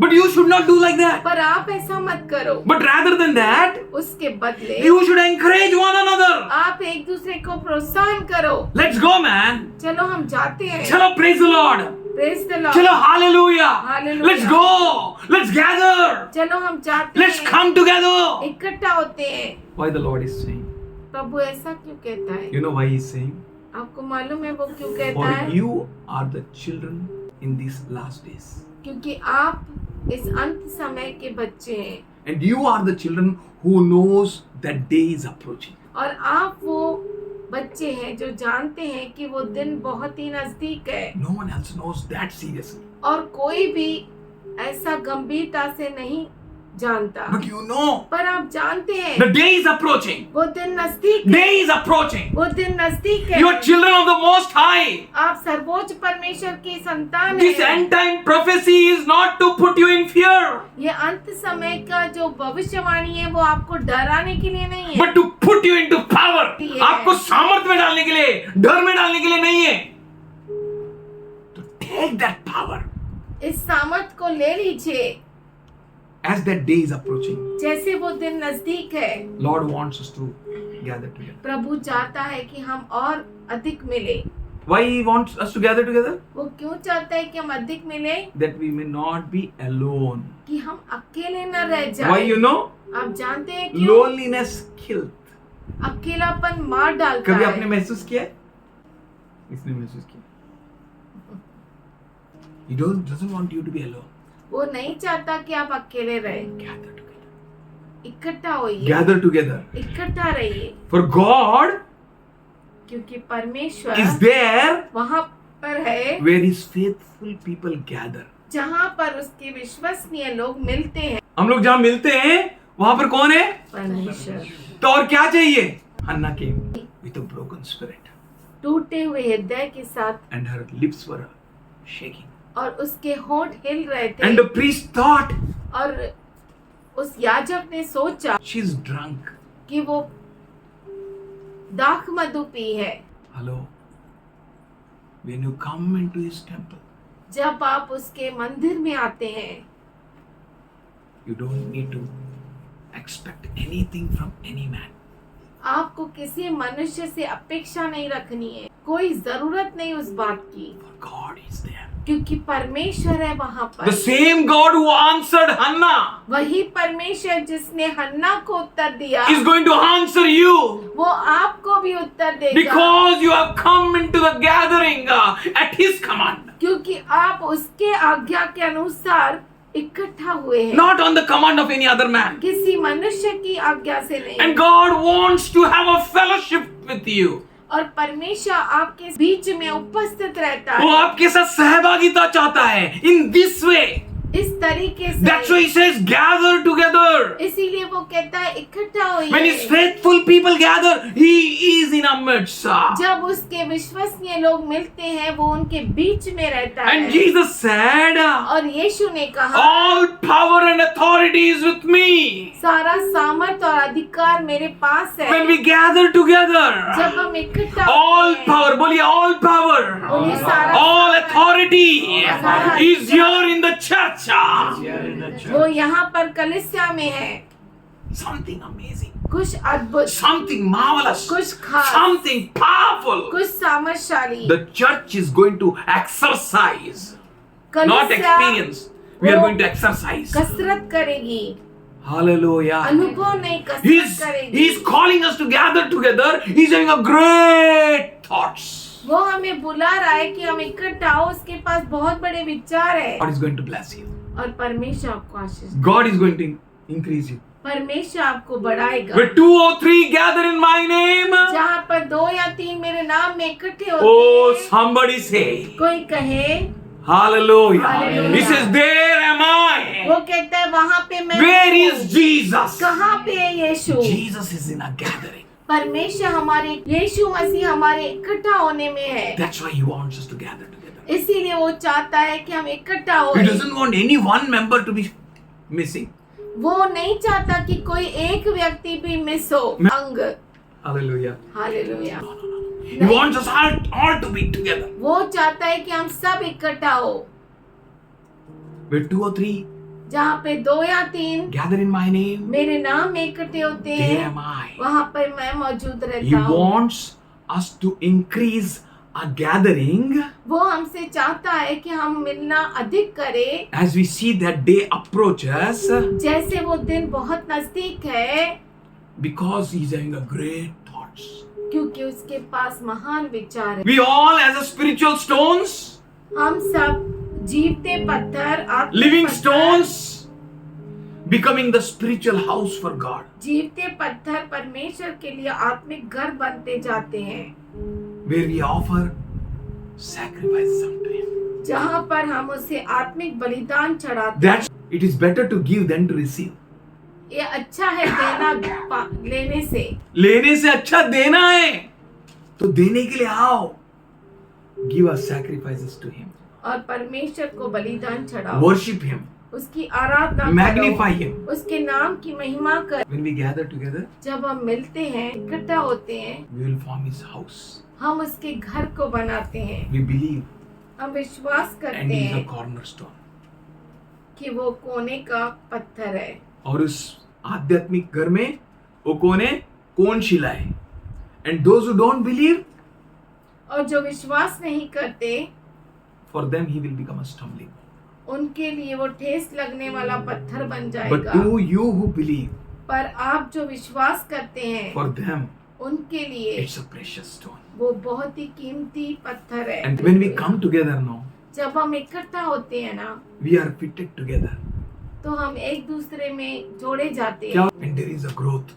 But you should not do like that. पर आप ऐसा मत करो। But rather than that, उसके बदले you should encourage one another. आप एक दूसरे को प्रोत्साहन करो। Let's go, man. चलो हम जाते हैं। Chalo, praise the Lord. Praise the Lord. Chalo, hallelujah. Hallelujah. Let's go. Let's gather. चलो हम जाते Let's हैं, come together. इकट्ठा होते हैं। Why the Lord is saying? प्रभु ऐसा क्यों कहता है? You know why He's saying? आपको मालूम है वो क्यों कहता For है? you are the children in these last days. क्योंकि आप इस अंत समय के बच्चे हैं And you are the children who knows that day is approaching. और आप वो बच्चे हैं जो जानते हैं कि वो दिन बहुत ही नजदीक है No one else knows that seriously. और कोई भी ऐसा गंभीरता से नहीं जानता, But you know, पर आप जानते हैं the day is approaching. वो दिन नजदीक है, Day is approaching. वो दिन नजदीक है। You are children of the Most High. आप सर्वोच्च परमेश्वर की संतान This हैं। end time prophecy is not to put you in fear, ये अंत समय का जो भविष्यवाणी है वो आपको डराने के लिए नहीं है, but to put you into power. Yeah. आपको सामर्थ्य में डालने के लिए, डर में डालने के लिए नहीं है. To take that power इस सामर्थ को ले लीजिए as that day is approaching. जैसे वो दिन नजदीक है। Lord wants us to gather together. प्रभु चाहता है कि हम और अधिक मिले। Why He wants us to gather together? वो क्यों चाहता है कि हम अधिक मिले? That we may not be alone. कि हम अकेले न रह जाएं। Why you know? आप जानते हैं क्यों? Loneliness kills. अकेलापन मार डालता कभी है। आपने महसूस किया है? इसने महसूस किया. He doesn't want you to be alone. वो नहीं चाहता कि आप अकेले रहे। Gather together. इकट्ठा होइए, Gather together. इकट्ठा रहिए, For God क्योंकि परमेश्वर is there वहाँ पर है where His faithful people gather. जहाँ पर उसके विश्वसनीय लोग मिलते हैं। हम लोग जहाँ मिलते हैं वहाँ पर कौन है? परमेश्वर। तो और क्या चाहिए? Hannah came with a broken spirit टूटे हुए हृदय के साथ and her lips were shaking. और उसके होंठ हिल रहे थे And the priest thought, और उस याजक ने सोचा she's drunk. कि वो दाख मधु पी है। Hello. When you come into His temple, जब आप उसके मंदिर में आते हैं you don't need to expect anything from any man. आपको किसी मनुष्य से अपेक्षा नहीं रखनी है, कोई जरूरत नहीं उस बात की, For God is there. क्योंकि परमेश्वर है वहाँ The पर। same God who answered Hannah वही परमेश्वर जिसने हन्ना को उत्तर दिया is going to answer you वो आपको भी उत्तर देगा, because you have come into the gathering at His command, क्योंकि आप उसके आज्ञा के अनुसार इकट्ठा हुए हैं, not on the command of any other man. किसी मनुष्य की आज्ञा से नहीं। And God wants to have a fellowship with you. और परमेश्वर आपके बीच में उपस्थित रहता वो है आपके साथ सहभागिता चाहता है in this way. इस तरीके That's why से। He says gather together. इसीलिए वो कहता है इकट्ठा When His होइए। faithful people gather, He is in our midst. जब उसके विश्वसनीय लोग मिलते हैं वो उनके बीच में रहता And है। Jesus said, और यीशु ने कहा all power and authority is with me. सारा सामर्थ और अधिकार मेरे पास है। When we gather together, जब हम इकट्ठा all होते हैं, power, बोलिए all power, बोलिए सारा all सामर्थ, authority सारा is here in the church. वो यहाँ पर कलीसिया में है। Something amazing, कुछ अद्भुत, something marvelous, कुछ खास, something powerful. कुछ सामर्थशाली। The church is going to exercise, not कलीसिया experience. We are going to exercise. कसरत करेगी। Hallelujah. अनुभव नहीं कर He's करेगी। calling us to gather together. He's having a great thoughts. वो हमें बुला रहा है कि हम इकट्ठा हो, उसके पास बहुत बड़े विचार है God is going to bless you. और परमेश्वर आपको आशीष, God is going to increase you. परमेश्वर आपको बढ़ाएगा। Where 2 or 3 gather in my name. जहाँ पर 2 या 3 मेरे नाम में इकट्ठे होते Oh, हैं, somebody say. कोई कहे, Hallelujah. Hallelujah. He says, there am I. वो कहता है वहाँ पे मैं Where हूँ। is Jesus? कहाँ पे है यीशु? Jesus is in a gathering. परमेश्वर हमारे, यीशु मसीह हमारे इकट्ठा होने में है। That's why he wants us to gather together. इसीलिए वो चाहता है कि हम इकट्ठा हो। He doesn't want any one member to be missing. वो नहीं चाहता कि कोई एक व्यक्ति भी मिस हो, अंग। Hallelujah. Hallelujah. He wants us all to be together. वो चाहता है कि हम सब इकट्ठा हो। Where 2 or 3 जहाँ पे 2 या 3 gather in my name, मेरे नाम में इकट्ठे होते there हैं, am I. वहाँ पर मैं मौजूद He रहता हूँ। wants us to increase our gathering वो हमसे चाहता है कि हम मिलना अधिक करें। as we see that day approaches, जैसे वो दिन बहुत नजदीक है, because he's having a great thoughts. क्योंकि उसके पास महान विचार है। We all as a spiritual stones, हम सब जीवते पत्थर, आत्मिक living पत्थर, stones, becoming the spiritual house for God. जीवते पत्थर परमेश्वर के लिए आत्मिक घर बनते जाते हैं, Where we offer sacrifices unto Him. जहाँ पर हम उसे आत्मिक बलिदान चढ़ाते हैं। That it is better to give than to receive. ये अच्छा है देना लेने से। लेने से अच्छा देना है, तो देने के लिए आओ. Give us sacrifices to Him. और परमेश्वर को बलिदान चढ़ाओ, Worship Him. उसकी आराधना Magnify करो, Him. उसके नाम की महिमा कर। When we gather together, जब हम मिलते हैं, इकट्ठा होते हैं, we will form His house. हम उसके घर को बनाते हैं। We believe, हम विश्वास and करते He is a हैं cornerstone. कि वो कोने का पत्थर है। और उस आध्यात्मिक घर में वो कौन शिला है? And those who don't believe, और जो विश्वास नहीं करते, for them He will become a stumbling. उनके लिए वो ठेस लगने वाला पत्थर बन But जाएगा। to you who believe, पर आप जो विश्वास करते हैं, for them उनके लिए it's a precious stone. वो बहुत ही कीमती पत्थर है। And when we come together now, जब हम इकट्ठा होते हैं ना, we are fitted together. तो हम एक दूसरे में जोड़े जाते क्या? हैं And there is a growth.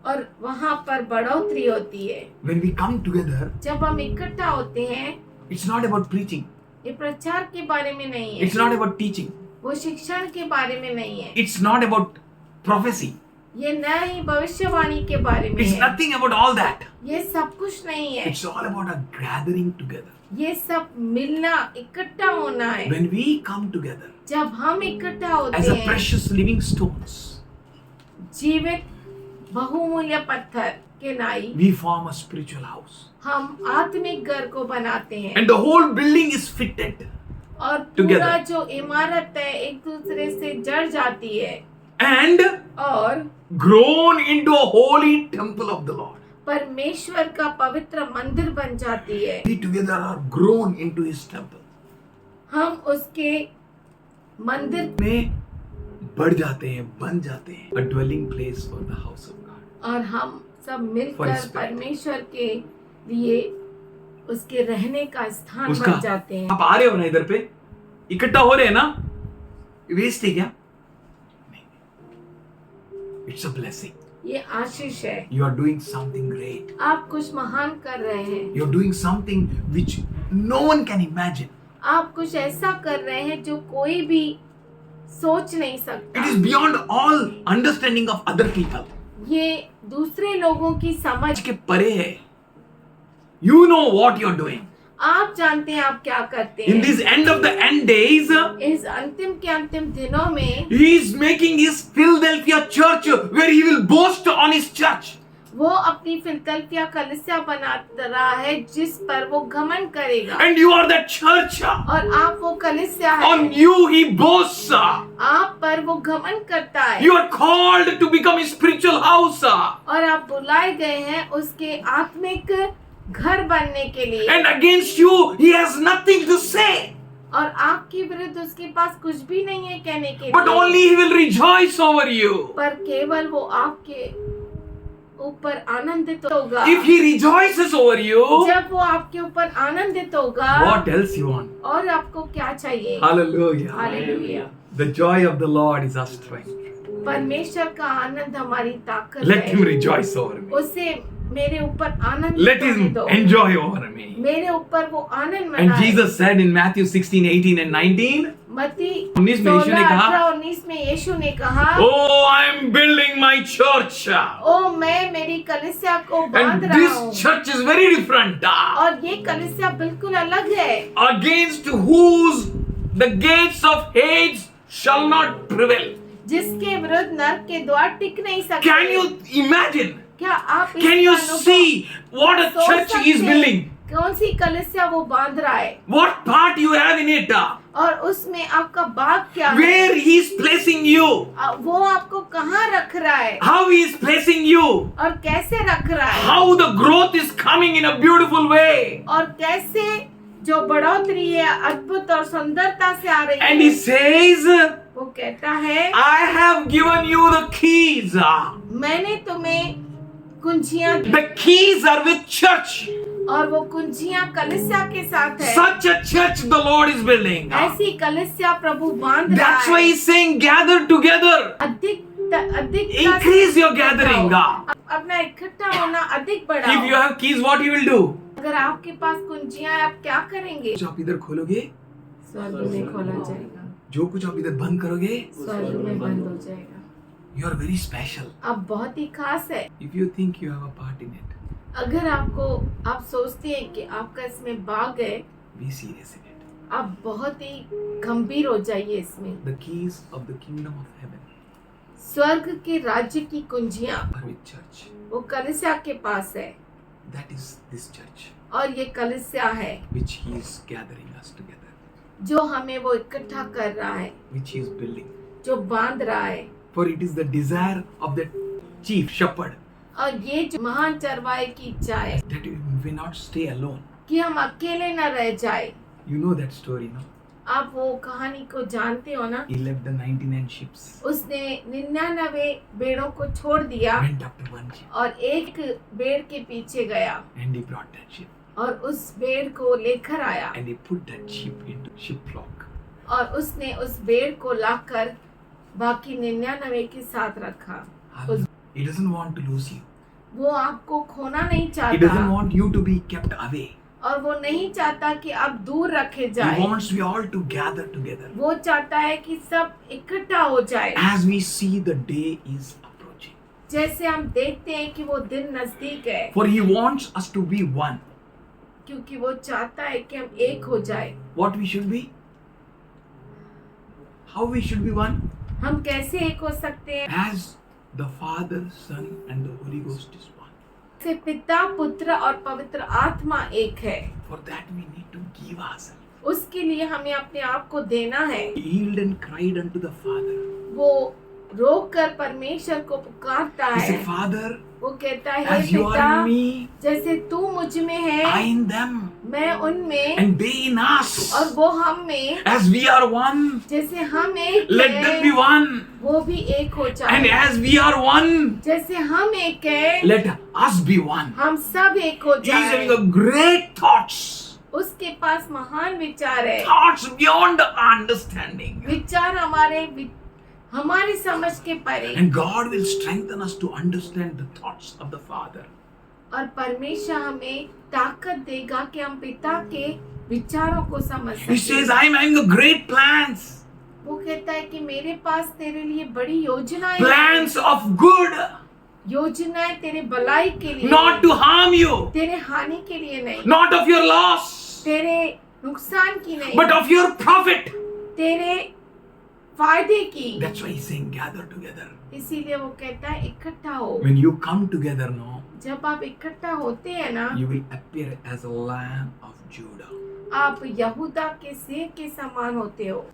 और वहाँ पर बढ़ोतरी होती है। When we come together, जब हम इकट्ठा होते हैं, it's not about preaching. ये प्रचार के बारे में नहीं है, It's not about teaching. वो शिक्षण के बारे में नहीं है, It's not about prophecy. ये न ही भविष्यवाणी के बारे में It's है, nothing about all that. ये सब कुछ नहीं है। It's all about a gathering together. ये सब मिलना, इकट्ठा होना है। When we come together जब हम इकट्ठा होते as a हैं, precious living stones, जीवित बहुमूल्य पत्थर के नाई, we form a spiritual house. हम आत्मिक घर को बनाते हैं। And the whole building is fitted और together. पूरा जो इमारत है एक दूसरे से जड़ जाती है and और grown into a holy temple of the Lord. परमेश्वर का पवित्र मंदिर बन जाती है। We together are grown into His temple. हम उसके मंदिर में बढ़ जाते हैं, बन जाते हैं, a dwelling place for the house of God. और हम सब For मिलकर His spirit. परमेश्वर के लिए उसके रहने का स्थान उसका बन जाते हैं। आप आ रहे हो ना इधर पे, इकट्ठा हो रहे हैं ना, वेस्ट है क्या? नहीं, it's a blessing. ये आशीष है। You are doing something great. आप कुछ महान कर रहे हैं। You are doing something which no one can imagine. आप कुछ ऐसा कर रहे हैं जो कोई भी सोच नहीं सकता। It is beyond all understanding of other people. ये दूसरे लोगों की समझ, के परे है. You know what you are doing. आप जानते हैं आप क्या करते In हैं। these end of the end days, इस अंतिम के अंतिम दिनों में He is making His Philadelphia church where He will boast on His church. वो अपनी फिलदल्फिया कलीसिया बना रहा है जिस पर वो घमंड करेगा। And you are that church. और आप वो कलीसिया है। On you He boasts. आप पर वो घमंड करता है। You are called to become His spiritual house. और आप बुलाए गए हैं उसके आत्मिक घर बनने के लिए। And against you He has nothing to say. और आपके विरुद्ध उसके पास कुछ भी नहीं है कहने के But लिए, only He will rejoice over you. पर केवल वो आपके ऊपर आनंदित होगा। If He rejoices over you, जब वो आपके ऊपर आनंदित होगा, what else you want? और आपको क्या चाहिए? Hallelujah. Hallelujah. The joy of the Lord is our strength. परमेश्वर का आनंद हमारी ताकत Let Him है। rejoice over me. उसे मेरे ऊपर आनंद Let मनाने Him दो। enjoy over me. मेरे ऊपर वो आनंद And मनाए। Jesus said in Matthew 16, 18 and 19, मत्ती 19 में यीशु ने 16, कहा, 18, 19 में यीशु ने कहा, Oh, I am building my church. ओ मैं मेरी कलीसिया को बांध And रहा हूँ, this church is very different. और ये कलीसिया बिल्कुल अलग है, Against whose the gates of Hades shall not prevail. जिसके विरुद्ध नरक के द्वार टिक नहीं सकते। Can you imagine? क्या आप इस Can you मानो को see what a सोच church he is सकते हैं? building? कौन सी कलीसिया वो बांध रहा है, What part you have in it? और उसमें आपका भाग क्या है? Where he is placing you? वो आपको कहाँ रख रहा है, How he is placing you? और कैसे रख रहा है, How the growth is coming in a beautiful way? और कैसे जो बढ़ोतरी है अद्भुत और सुंदरता से आ रही And he है। says, वो कहता है, I have given you the keys. मैंने तुम्हें कुंजियां दी, The keys are with church. और वो कुंजियां कलीसिया के साथ है। Such a church the Lord is building. ऐसी कलीसिया प्रभु बांध रहा That's why है। he's saying gather together. अधिक Increase your gathering. अपना इकट्ठा होना अधिक If you बढ़ाओ। have keys, what you will do? अगर आपके पास कुंजियां है, आप क्या करेंगे? जो आप इधर खोलोगे, स्वर्ग में खोला जाएगा, जो कुछ आप इधर बंद करोगे, स्वर्ग में बंद हो जाएगा। you are very special. आप बहुत ही खास है। If you think you have a part in it, अगर आप सोचते हैं कि आपका इसमें भाग है, be serious in it. आप बहुत ही गंभीर हो जाइए इसमें। The keys of the kingdom of heaven स्वर्ग के राज्य की कुंजियां are with church. वो कलीसिया के पास है, That is this church और ये कलीसिया है which he is gathering us together, जो हमें वो इकट्ठा कर रहा है, which he is building. जो बांध रहा है। For it is the desire of the chief shepherd और ये जो महान चरवाहे की इच्छा है that we may not stay alone. कि हम अकेले न रह जाए। You know that story, no? आप वो कहानी को जानते हो ना? He left the 99 sheep, उसने 99 भेड़ों को छोड़ दिया went after one sheep, और एक भेड़ के पीछे गया, and he brought that sheep, और उस भेड़ को लेकर आया, and he put that sheep into sheep flock. और उसने उस भेड़ को लाकर बाकी 99 के साथ रखा। He doesn't want to lose you. वो आपको खोना नहीं He doesn't चाहता, want you to be kept away. और वो नहीं चाहता कि आप दूर रखे He जाए। wants we all to gather together. वो चाहता है कि सब इकट्ठा हो जाए। As we see the day is approaching. जैसे हम देखते हैं कि वो दिन नजदीक है, For he wants us to be one. क्योंकि वो चाहता है कि हम एक हो जाए। What we should be? How we should be one? हम कैसे एक हो सकते हैं? As the Father, Son and the Holy Ghost is one. से पिता, पुत्र और पवित्र आत्मा एक है। For that we need to give ourselves. उसके लिए हमें अपने आप को देना है। He healed and cried unto the Father. वो रोक कर परमेश्वर को पुकारता He है। said, Father, वो कहता है, हे as you पिता, are in me, जैसे तू मुझ में I है, in them, मैं उनमें, and they in us. और वो हम में, As we are one, जैसे हम एक let है, them be one. वो भी एक हो And जाए। as we are one, जैसे हम एक है, let us be one. हम सब एक हो He is having जाए। a great thoughts. उसके पास महान विचार है, Thoughts beyond understanding. विचार हमारी समझ के परे। And God will strengthen us to understand the thoughts of the Father. और परमेश्वर हमें ताकत देगा कि हम पिता के विचारों को समझ He says, सकें। I am having a great plans. वो कहता है कि मेरे पास तेरे लिए बड़ी योजनाएं Plans of good, योजनाएं तेरे भलाई के लिए, not to harm you, तेरे हानि के लिए नहीं, not of your loss, तेरे नुकसान की नहीं, but of your profit. तेरे फायदे की। That's why he's saying gather together. इसीलिए वो कहता है इकट्ठा हो। When you come together now, जब आप इकट्ठा होते हैं ना, you will appear as a lamb of Judah. आप यहूदा के सिंह के समान होते हो।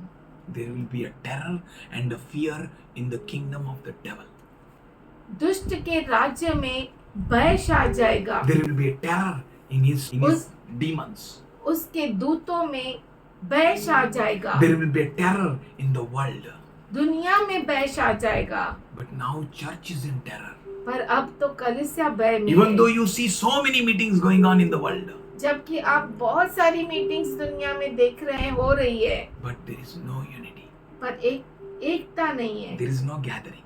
There will be a terror and a fear in the kingdom of the devil. दुष्ट के राज्य में भय छा जाएगा। There will be a terror in his demons. उसके दूतों में बैश आ जाएगा, There will be a terror in the world. दुनिया में बैश आ जाएगा। But now church is in terror. पर अब तो कलीसिया भय में Even है। though you see so many meetings going on in the world, जबकि आप बहुत सारी मीटिंग्स दुनिया में देख रहे हैं, हो रही है, but there is no unity. पर एकता नहीं है, There is no gathering.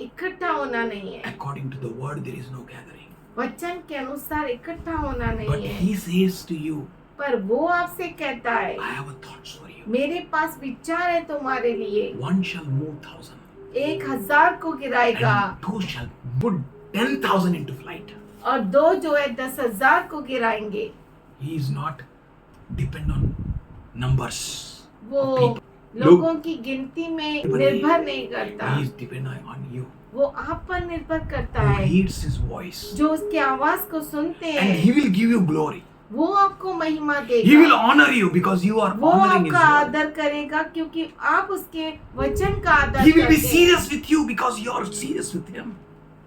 इकट्ठा होना नहीं है। According to the word, there is no gathering. वचन के अनुसार इकट्ठा होना But नहीं है। he says to you, पर वो आपसे कहता है, I have a thoughts for you. मेरे पास विचार है तुम्हारे लिए। One shall move 1,000, 1,000 को गिराएगा and two shall put 10,000 into flight. और दो जो है 10,000 को गिराएंगे। He is not depend on numbers. वो of people. लोगों की गिनती में निर्भर नहीं करता, He is dependent on you. वो आप पर निर्भर करता Who है। heeds his voice, जो उसकी आवाज को सुनते and हैं, he will give you glory. वो आपको महिमा He will देगा। honor you because you are वो honoring his आपका word. आदर करेगा क्योंकि आप उसके वचन का आदर He will be करते हैं। serious with you because you are serious with him.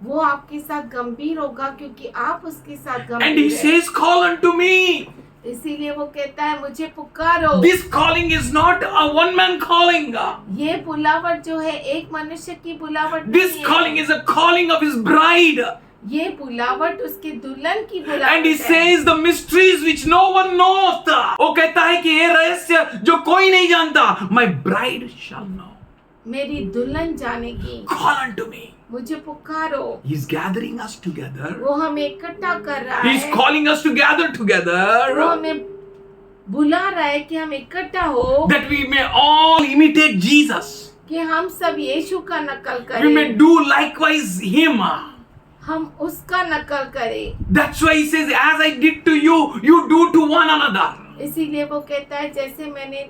वो आपके साथ गंभीर होगा क्योंकि आप उसके साथ And गंभीर he हैं। says, call unto me. इसीलिए वो कहता है मुझे पुकारो। This calling is not a one-man calling. ये बुलावट जो है एक मनुष्य की बुलावट This नहीं है। calling is a calling of his bride. ये बुलावट उसके दुल्हन की And बुलावट he है। says the mysteries which no one knows. वो कहता है कि ये रहस्य जो कोई नहीं जानता, my bride shall know. मेरी दुल्हन जानेगी। Call unto me. मुझे पुकारो। He's gathering us together. वो हमें इकट्ठा कर रहा He's है। calling us to gather वो together हमें बुला रहा है कि हम इकट्ठा हो, that we may all imitate Jesus. कि हम सब यीशु का नकल We may करें, do likewise him. हम उसका नकल करें। That's why he says, as I did to you, you do to one another. इसीलिए वो कहता है जैसे मैंने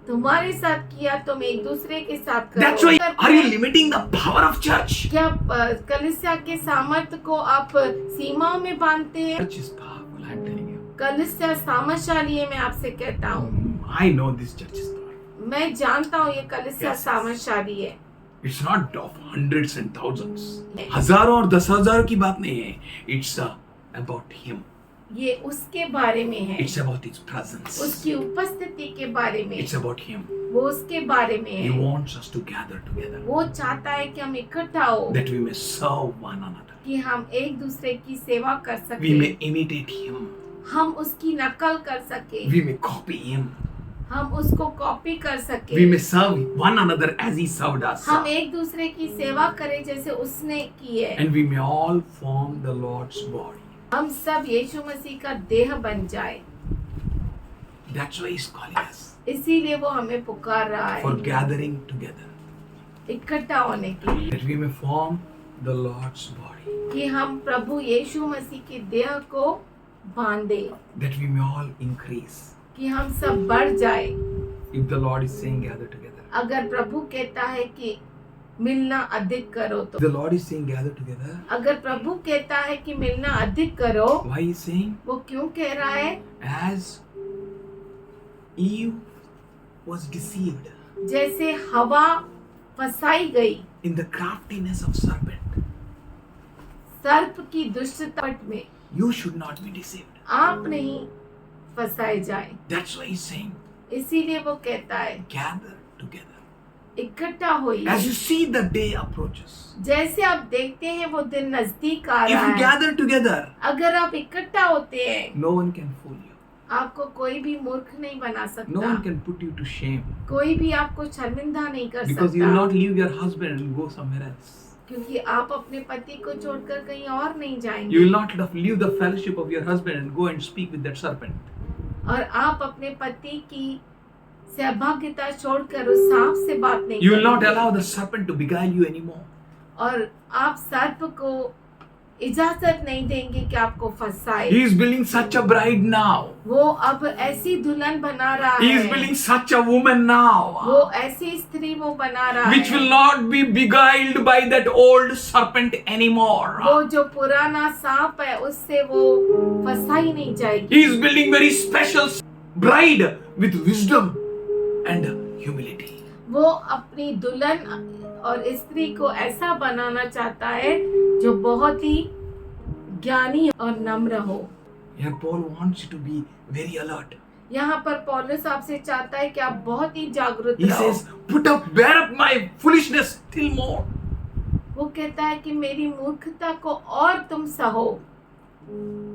तुम्हारे साथ किया तुम एक दूसरे के साथ करो। That's why, are you limiting the power of church? क्या कलीसिया के सामर्थ्य को आप सीमाओं में बांधते हैं? Church is powerful, I'm telling you. कलीसिया सामर्थशाली है, मैं आपसे कहता हूँ। I know this church is powerful. मैं जानता हूँ ये कलीसिया Yes. सामर्थशाली है। It's not of hundreds and thousands. हजारों और 10,000 की बात नहीं है. It's about him. ये उसके बारे में है, It's about his presence. उसकी उपस्थिति के बारे में, It's about him. वो उसके बारे में He है। wants us to gather together वो चाहता है कि हम इकट्ठा हो, that we may serve one another. कि हम एक दूसरे की सेवा कर We may सके, imitate him. हम उसकी नकल कर सके, We may copy him. हम उसको कॉपी कर सके, We may serve one another as he served us. हम एक दूसरे की सेवा करें जैसे उसने की है। And we may all form the Lord's body. हम सब यीशु मसीह का देह बन जाए। That's why he's calling us इसीलिए वो हमें पुकार रहा for है gathering together. इकट्ठा होने के लिए, That we may form the Lord's body. कि हम प्रभु यीशु मसीह के देह को बांधे, That we may all increase. कि हम सब बढ़ जाए। If the Lord is saying gather together. अगर प्रभु कहता है कि मिलना अधिक करो तो, The Lord is saying gather together. अगर प्रभु कहता है कि मिलना अधिक करो, Why he is saying? वो क्यों कह रहा है? As Eve was deceived जैसे हवा फंसाई गई in the craftiness of serpent, सर्प की दुष्टता में, you should not be deceived. आप नहीं फंसाए जाए। That's why he's saying इसीलिए वो कहता है gather together. इकट्ठा होइए। As you see the day approaches, जैसे आप देखते हैं वो दिन नजदीक आ if रहा you है, gather together, अगर आप इकट्ठा होते हैं, no one can fool you. आपको कोई भी मूर्ख नहीं बना No सकता, one can put you to shame कोई भी आपको शर्मिंदा नहीं कर because you will सकता, not leave your husband and go somewhere else. क्योंकि आप अपने पति को छोड़कर कहीं और नहीं You जाएंगे, will not leave the fellowship of your husband and go and speak with that serpent. और आप अपने पति की सहभागिता छोड़कर उस सांप से बात नहीं You will not करेंगे, allow the serpent to beguile you anymore. और आप सर्प को इजाजत नहीं देंगे कि आपको फंसाए। He is building such a bride now. वो अब ऐसी दुल्हन बना रहा He is है, building such a woman now, वो ऐसी स्त्री वो बना रहा which है, will not be beguiled by that old serpent वो anymore. जो पुराना सांप है उससे वो फंसाई नहीं जाएगी। He is building very special bride with wisdom and humility. वो अपनी दुल्हन और स्त्री को ऐसा बनाना चाहता है जो बहुत ही ज्ञानी और नम्र हो। Here Paul wants you to be very alert. यहाँ पर पौलुस आपसे चाहता है कि आप बहुत ही जागरूक He रहो। says, bear up my foolishness till more. वो कहता है कि मेरी मूर्खता को और तुम सहो।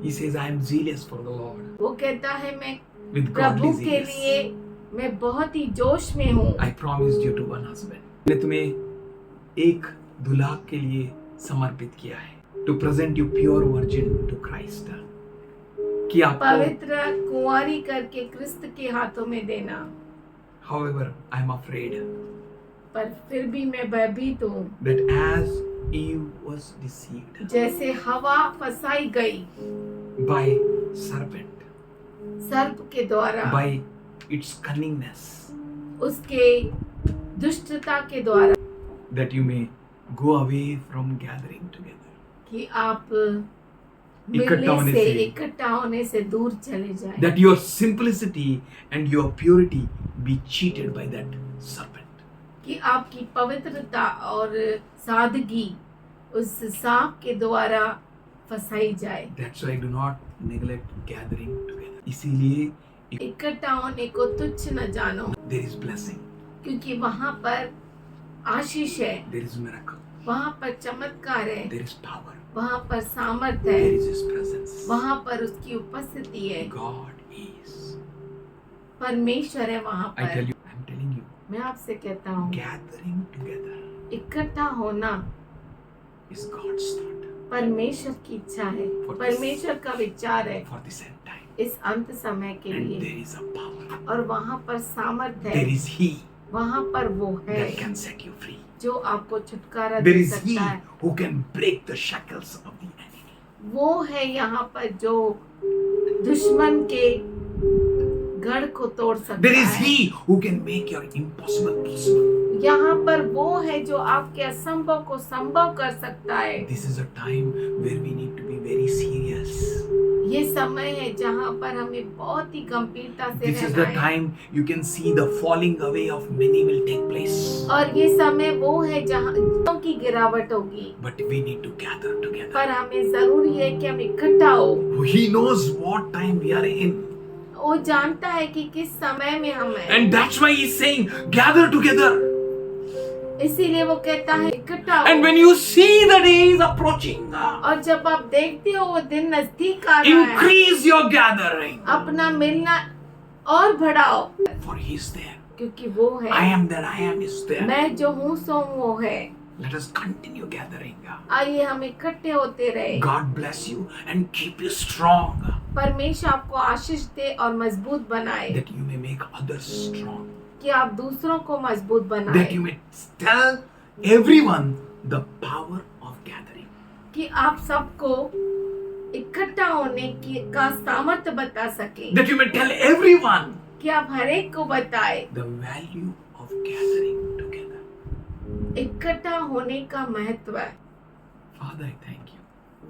He says, I am zealous for the Lord. वो कहता है मैं With प्रभु godly के zealous. लिए मैं बहुत ही जोश में हूँ। I promised you to one husband. मैंने तुम्हें एक दुल्हा के लिए समर्पित किया है. To present you pure virgin to Christ. कि आपको, पवित्र कुंवारी करके क्रिस्त के हाथों में देना। however, I am afraid पर फिर भी मैं भयभीत हूँ। that as Eve was deceived जैसे हवा फंसाई गई by serpent, सर्प के द्वारा, by its cunningness, उसके दुष्टता के द्वारा, that you may go away from gathering together. कि आप इकट्ठा होने मिलने से, से, इकट्ठा होने से दूर चले जाएं। that your simplicity and your purity be cheated by that serpent. कि आपकी पवित्रता और सादगी उस सांप के द्वारा फंसाई जाए। That's why do not neglect gathering together. इसीलिए इकट्ठा होने को तुच्छ न जानो, there is blessing, क्योंकि वहाँ पर आशीष है, there is miracle, वहाँ पर चमत्कार है, there is power, वहाँ पर सामर्थ्य there है, is His presence. वहाँ पर उसकी उपस्थिति है, God is. परमेश्वर है वहाँ I tell पर। you, I'm telling you, मैं आपसे कहता हूँ, gathering together इकट्ठा होना is God's thought परमेश्वर की इच्छा है, परमेश्वर का विचार है for this end time. इस अंत समय के And लिए। there is a power. और वहाँ पर सामर्थ्य There है, is He वहाँ पर वो है that can set you free. जो आपको छुटकारा There दे is He सकता है। who can break the shackles of the enemy. वो है यहाँ पर जो दुश्मन के गढ़ को तोड़ सकता There is है। He who can make your impossible possible. यहाँ पर वो है जो आपके असंभव को संभव कर सकता है। This is a time where we need to be very serious. ये समय है जहाँ पर हमें बहुत ही गंभीरता से This is the रहना है। time you can see the falling away of many will take place. और ये समय वो है जहाँ लोगों की गिरावट होगी, But we need to gather together. पर हमें जरूरी है कि हम इकट्ठा हो। He knows what time we are in. वो जानता है कि किस समय में हम हैं। And that's why he's saying, gather together. इसीलिए वो कहता है इकट्ठा हो। And when you see the day is approaching, और जब आप देखते हो वो दिन नजदीक आ रहा है, increase your gathering. अपना मिलना और बढ़ाओ, For he is there. क्योंकि वो है। I am that I am is there. मैं जो हूँ सो वो है। Let us continue gathering. आइए हम इकट्ठे होते रहे। God bless you and keep you strong, परमेश्वर आपको आशीष दे और मजबूत बनाए, that you may make others strong, कि आप दूसरों को मजबूत that बनाए, you may tell everyone the power of gathering. कि आप सबको इकट्ठा होने की का सामर्थ्य बता सके, That you may tell everyone कि आप हर एक को बताए the value of gathering together. इकट्ठा होने का महत्व है। Father, I thank you.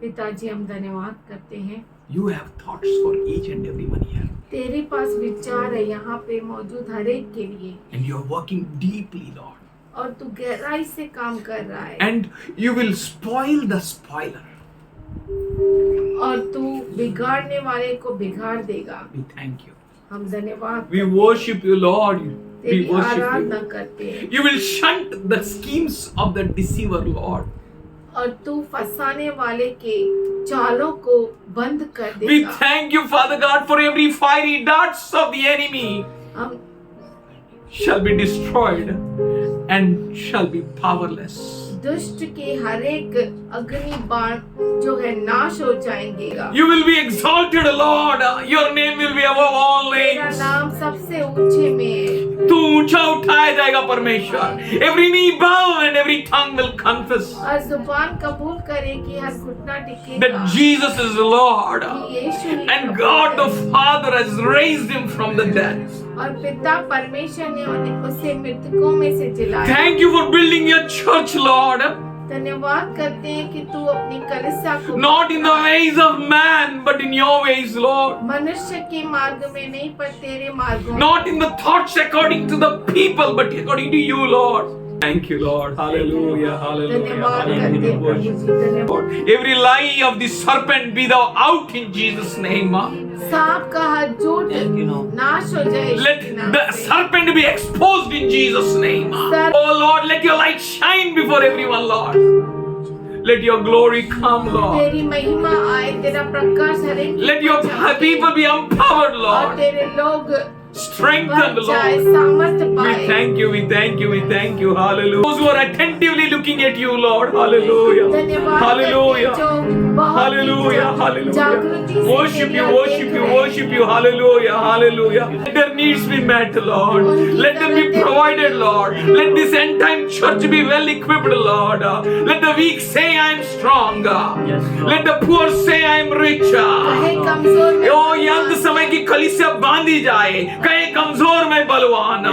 पिताजी हम धन्यवाद करते हैं, You have thoughts for each and everyone here. तेरे पास विचार है यहाँ पे मौजूद हर एक के लिए, And you are working deeply, Lord. और तू गहराई से काम कर रहा है, And you will spoil the spoiler. और तू बिगाड़ने वाले को बिगाड़ देगा। We thank you. हम धन्यवाद We worship you, Lord. We तेरी worship आराधना you. करते हैं, You will shunt the schemes of the deceiver, Lord. और तू फंसाने वाले के चालों को बंद कर We देगा। thank you, Father God, for every fiery darts of the enemy हम shall be destroyed and shall be powerless. दुष्ट के हर एक अग्नि बाण जो है नाश हो जाएंगे। You will be exalted, Lord. Your name will be above all तेरा names. नाम सबसे ऊंचे में है, तू ऊंचा उठाया जाएगा परमेश्वर. Every knee bow and every tongue will confess और जुबान कबूल करे कि हर घुटना टिकेगा that Jesus is the Lord. कि यीशु ही And प्रभु God the है। Father has raised him from the dead. और पिता परमेश्वर ने उसे मृतकों में से जिलाया। Thank you for building your church, Lord. धन्यवाद करते हैं कि तू अपनी कलीसिया को Not in the ways of man, but in your ways, Lord. मनुष्य के मार्ग में नहीं पर तेरे मार्गों में, Not in the thoughts according to the people, but according to you, Lord. Thank you, Lord. Hallelujah. Hallelujah. धन्यवाद करते हैं प्रभु Hallelujah. जी, धन्यवाद। Lord, every lie of the serpent be thou out in Jesus' name. सांप का हाथ झूठ नाश हो जाए Let यीशु के नाम the से। serpent be exposed in Jesus' name. Oh Lord, let your light shine before everyone, Lord. Let your glory come, Lord. तेरी महिमा आए, तेरा प्रकाश हर एक Let your people be empowered, और Lord. तेरे लोग Strengthened, बढ़ जाए, Lord. सामर्थ We पाए। thank you, we thank you, we thank you. Hallelujah. Those who are attentively looking at you, Lord. Hallelujah. धन्यवाद Hallelujah. करते हैं जो बहुत ही Hallelujah. Hallelujah. जागृति से Worship तेरी you, ओर worship देख you, रहे हैं। worship you. Hallelujah. Hallelujah. Let their needs be met, Lord. Let them be provided, Lord. Let this end time church be well equipped, Lord. Let the weak say I am strong. Let the poor say I am rich. कहे कमजोर में ओ ये अंत समय की कलीसिया बांधी जाए, कहे कमजोर में बलवान,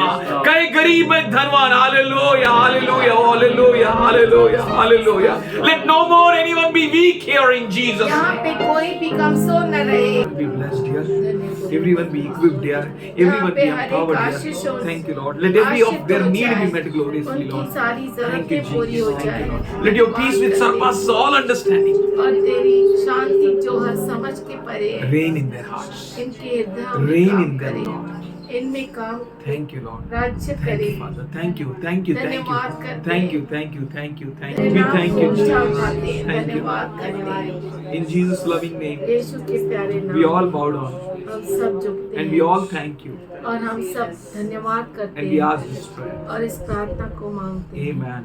कहे गरीब में धनवान. Hallelujah, hallelujah, hallelujah, hallelujah, hallelujah. Let no more anyone be weak here in Jesus' यहाँ name. पे कोई भी कमजोर न रहे। Be blessed, dear. Everyone be equipped, dear. Everyone be empowered, dear. Thank you, Lord. Let every of their need be met gloriously, उनकी Lord. सारी Thank you, जरूरतें पूरी हो Jesus. Thank you, जाए। Lord. Let your peace which surpasses all understanding और तेरी शांति जो हर समझ के परे है, reign in their hearts. इनके हृदयों में Reign काम in them, करे, Lord. इनमें काम Thank you, Lord. राज्य Thank करे। you, Father. Thank you, thank you, thank धन्यवाद you. करते Thank हैं। you, thank you, thank you, thank तेरे you. We नाम thank को you, ऊंचा उठाते Jesus. हैं। Thank you. धन्यवाद करते हैं In Jesus' loving name, यीशु के प्यारे we नाम all bow down हम सब झुकते and we हैं all thank you और हम सब धन्यवाद करते and we हैं ask this prayer. और इस प्रार्थना को मांगते हैं। Amen.